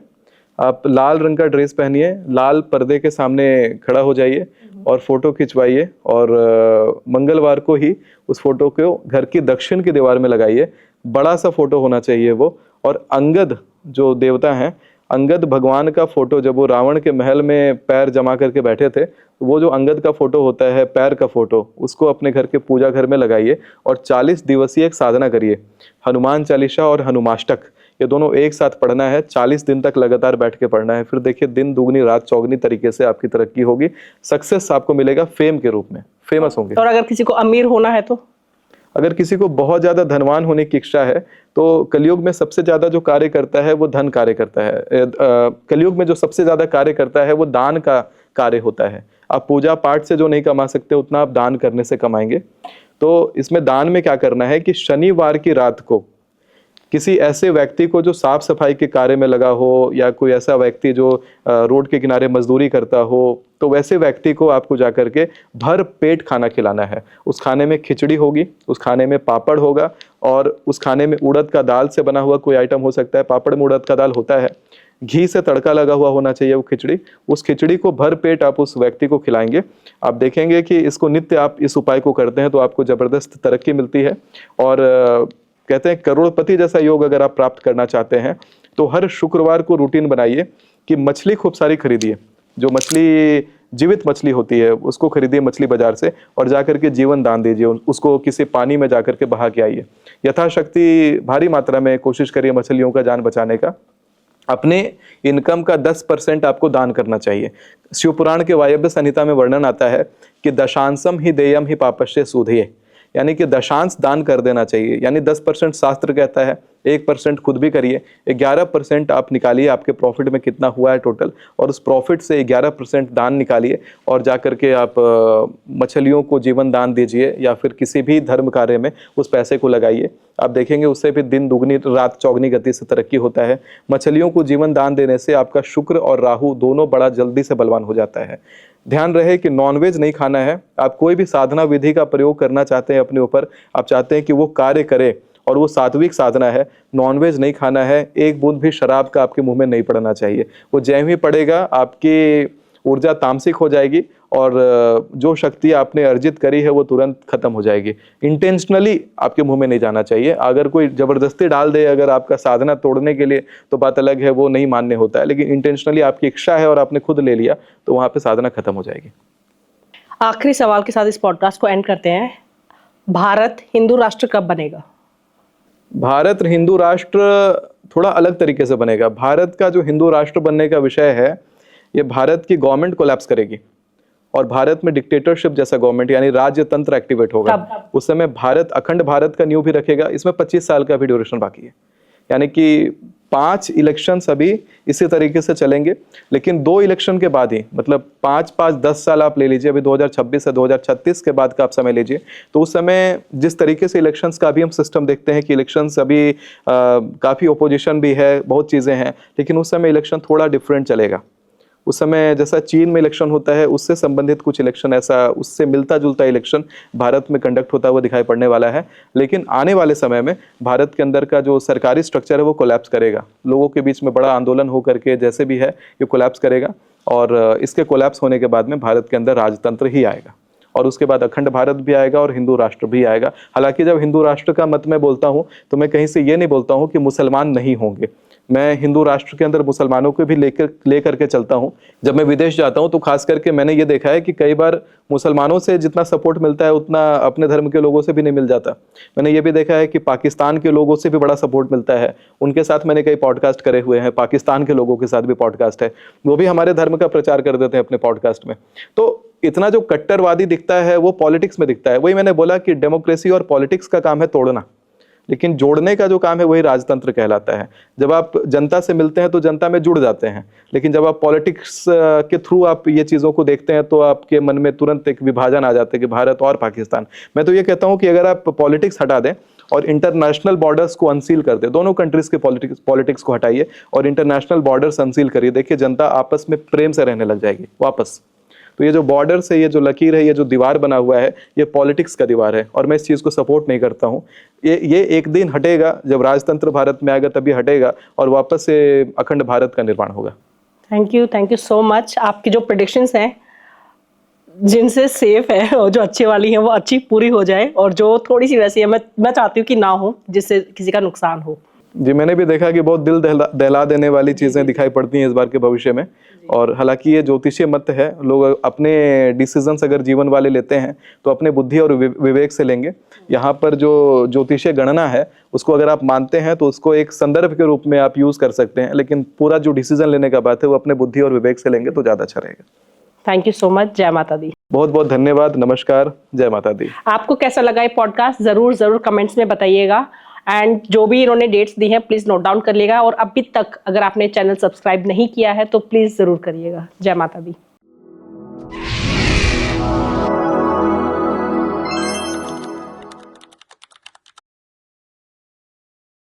Speaker 2: आप लाल रंग का ड्रेस पहनिए, लाल पर्दे के सामने खड़ा हो जाइए और फोटो खिंचवाइए और मंगलवार को ही उस फोटो को घर की दक्षिण की दीवार में लगाइए। बड़ा सा फोटो होना चाहिए वो। और अंगद जो देवता हैं, अंगद भगवान का फोटो, जब वो रावण के महल में पैर जमा करके बैठे थे, वो जो अंगद का फोटो होता है, पैर का फोटो, उसको अपने घर के पूजा घर में लगाइए और 40 दिवसीय एक साधना करिए। हनुमान चालीसा और हनुमाष्टक ये दोनों एक साथ पढ़ना है, 40 दिन तक लगातार बैठ के पढ़ना है। फिर देखिए दिन दुगनी रात चौगनी तरीके से आपकी तरक्की होगी, सक्सेस आपको मिलेगा फेम के रूप में, फेमस होंगे।
Speaker 1: और अगर किसी को अमीर होना है तो?
Speaker 2: अगर किसी को बहुत ज्यादा धनवान होने की इच्छा है तो कलयुग में सबसे ज्यादा जो कार्य करता है वो धन कार्य करता है। कलयुग में जो सबसे ज्यादा कार्य करता है वो दान का कार्य होता है। आप पूजा पाठ से जो नहीं कमा सकते उतना आप दान करने से कमाएंगे। तो इसमें दान में क्या करना है कि शनिवार की रात को किसी ऐसे व्यक्ति को जो साफ सफाई के कार्य में लगा हो, या कोई ऐसा व्यक्ति जो रोड के किनारे मजदूरी करता हो, तो वैसे व्यक्ति को आपको जाकर के भर पेट खाना खिलाना है। उस खाने में खिचड़ी होगी, उस खाने में पापड़ होगा और उस खाने में उड़द का दाल से बना हुआ कोई आइटम हो सकता है। पापड़ में उड़द का दाल होता है, घी से तड़का लगा हुआ होना चाहिए वो खिचड़ी। उस खिचड़ी को भर पेट आप उस व्यक्ति को खिलाएंगे। आप देखेंगे कि इसको नित्य आप इस उपाय को करते हैं तो आपको जबरदस्त तरक्की मिलती है। और कहते हैं करोड़पति जैसा योग अगर आप प्राप्त करना चाहते हैं तो हर शुक्रवार को रूटीन बनाइए कि मछली खूब सारी खरीदिए। जो मछली जीवित मछली होती है उसको खरीदिए मछली बाजार से और जाकर के जीवन दान दीजिए। उसको किसी पानी में जाकर के बहा के आइए। यथाशक्ति भारी मात्रा में कोशिश करिए मछलियों का जान बचाने का। अपने इनकम का 10% आपको दान करना चाहिए। शिव पुराण के वायव्य संहिता में वर्णन आता है कि दशांशम ही देयम ही पापस्य सूधये, यानी कि दशांश दान कर देना चाहिए। यानी 10% शास्त्र कहता है, 1% खुद भी करिए, 11% आप निकालिए आपके प्रॉफिट में कितना हुआ है टोटल, और उस प्रॉफिट से 11% दान निकालिए और जाकर के आप मछलियों को जीवन दान दीजिए या फिर किसी भी धर्म कार्य में उस पैसे को लगाइए। आप देखेंगे उससे भी दिन दुगनी रात चौगनी गति से तरक्की होता है। मछलियों को जीवन दान देने से आपका शुक्र और राहु दोनों बड़ा जल्दी से बलवान हो जाता है। ध्यान रहे कि नॉनवेज नहीं खाना है। आप कोई भी साधना विधि का प्रयोग करना चाहते हैं अपने ऊपर, आप चाहते हैं कि वो कार्य करे और वो सात्विक साधना है, नॉनवेज नहीं खाना है। एक बूंद भी शराब का आपके मुंह में नहीं पड़ना चाहिए। वो जैसे ही पड़ेगा आपकी ऊर्जा तामसिक हो जाएगी और जो शक्ति आपने अर्जित करी है वो तुरंत खत्म हो जाएगी। इंटेंशनली आपके मुंह में नहीं जाना चाहिए। अगर कोई जबरदस्ती डाल दे अगर आपका साधना तोड़ने के लिए तो बात अलग है, वो नहीं मान्य होता है। लेकिन इंटेंशनली आपकी इच्छा है और आपने खुद ले लिया तो वहां पे साधना खत्म हो जाएगी।
Speaker 1: आखिरी सवाल के साथ इस पॉडकास्ट को एंड करते हैं। भारत हिंदू राष्ट्र कब बनेगा?
Speaker 2: भारत हिंदू राष्ट्र थोड़ा अलग तरीके से बनेगा। भारत का जो हिंदू राष्ट्र बनने का विषय है, ये भारत की गवर्नमेंट कोलैप्स करेगी और भारत में डिक्टेटरशिप जैसा गवर्नमेंट यानी राज्य तंत्र एक्टिवेट होगा। उस समय भारत अखंड भारत का न्यू भी रखेगा। इसमें 25 साल का भी ड्यूरेशन बाकी है, यानी कि 5 इलेक्शंस अभी इसी तरीके से चलेंगे। लेकिन 2 इलेक्शन के बाद ही, मतलब 5-10 साल आप ले लीजिए, अभी 2026 से 2036 के बाद का आप समय लीजिए, तो उस समय जिस तरीके से इलेक्शंस का भी हम सिस्टम देखते हैं कि इलेक्शंस अभी काफ़ी ओपोजिशन भी है, बहुत चीज़ें हैं, लेकिन उस समय इलेक्शन थोड़ा डिफरेंट चलेगा। उस समय जैसा चीन में इलेक्शन होता है उससे संबंधित कुछ इलेक्शन, ऐसा उससे मिलता जुलता इलेक्शन भारत में कंडक्ट होता हुआ दिखाई पड़ने वाला है। लेकिन आने वाले समय में भारत के अंदर का जो सरकारी स्ट्रक्चर है वो कोलैप्स करेगा। लोगों के बीच में बड़ा आंदोलन हो करके जैसे भी है ये कोलैप्स करेगा और इसके कोलैप्स होने के बाद में भारत के अंदर राजतंत्र ही आएगा और उसके बाद अखंड भारत भी आएगा और हिंदू राष्ट्र भी आएगा। हालांकि जब हिंदू राष्ट्र का मत मैं बोलता हूँ तो मैं कहीं से ये नहीं बोलता हूँ कि मुसलमान नहीं होंगे। मैं हिंदू राष्ट्र के अंदर मुसलमानों को भी लेकर के चलता हूँ। जब मैं विदेश जाता हूँ तो खास करके मैंने ये देखा है कि कई बार मुसलमानों से जितना सपोर्ट मिलता है उतना अपने धर्म के लोगों से भी नहीं मिल जाता। मैंने ये भी देखा है कि पाकिस्तान के लोगों से भी बड़ा सपोर्ट मिलता है, उनके साथ मैंने कई पॉडकास्ट करे हुए हैं। पाकिस्तान के लोगों के साथ भी पॉडकास्ट है, वो भी हमारे धर्म का प्रचार कर देते हैं अपने पॉडकास्ट में। तो इतना जो कट्टरवादी दिखता है वो पॉलिटिक्स में दिखता है। वही मैंने बोला कि डेमोक्रेसी और पॉलिटिक्स का काम है तोड़ना, लेकिन जोड़ने का जो काम है वही राजतंत्र कहलाता है। जब आप जनता से मिलते हैं तो जनता में जुड़ जाते हैं, लेकिन जब आप पॉलिटिक्स के थ्रू आप ये चीज़ों को देखते हैं तो आपके मन में तुरंत एक विभाजन आ जाता है कि भारत और पाकिस्तान। मैं तो ये कहता हूँ कि अगर आप पॉलिटिक्स हटा दें और इंटरनेशनल बॉर्डर्स को अनसील कर दें, दोनों कंट्रीज के पॉलिटिक्स को हटाइए और इंटरनेशनल बॉर्डर्स अनसील करिए, देखिए जनता आपस में प्रेम से रहने लग जाएगी वापस। तो ये जो बॉर्डर से ये जो लकीर है, ये जो दीवार बना हुआ है, ये पॉलिटिक्स का दीवार है और मैं इस चीज़ को सपोर्ट नहीं करता हूँ। ये एक दिन हटेगा, जब राजतंत्र भारत में आएगा तभी हटेगा और वापस से अखंड भारत का निर्माण होगा। Thank
Speaker 1: you so much. आपकी जो प्रेडिक्शंस हैं जिनसे सेफ है और जो अच्छे वाली हैं वो अच्छी पूरी हो जाए, और जो थोड़ी सी वैसी है मैं चाहती हूँ कि ना हो, जिससे किसी का नुकसान हो।
Speaker 2: जी, मैंने भी देखा कि बहुत दिल दहला देने वाली चीज़ें दिखाई पड़ती हैं इस बार के भविष्य में। और हालांकि ये ज्योतिषीय मत है, लोग अपने डिसीजंस अगर जीवन वाले लेते हैं तो अपने बुद्धि और विवेक से लेंगे। यहाँ पर जो ज्योतिषीय गणना है उसको अगर आप मानते हैं तो उसको एक संदर्भ के रूप में आप यूज़ कर सकते हैं, लेकिन पूरा जो डिसीजन लेने का बात है वो अपने बुद्धि और विवेक से लेंगे तो ज़्यादा अच्छा रहेगा।
Speaker 1: Thank you so much. जय माता दी।
Speaker 2: बहुत बहुत धन्यवाद। नमस्कार। जय माता दी।
Speaker 1: आपको कैसा लगा ये पॉडकास्ट जरूर कमेंट्स में बताइएगा। एंड जो भी इन्होंने डेट्स दी हैं प्लीज नोट डाउन कर लिएगा, और अभी तक अगर आपने चैनल सब्सक्राइब नहीं किया है तो प्लीज जरूर करिएगा। जय माता दी।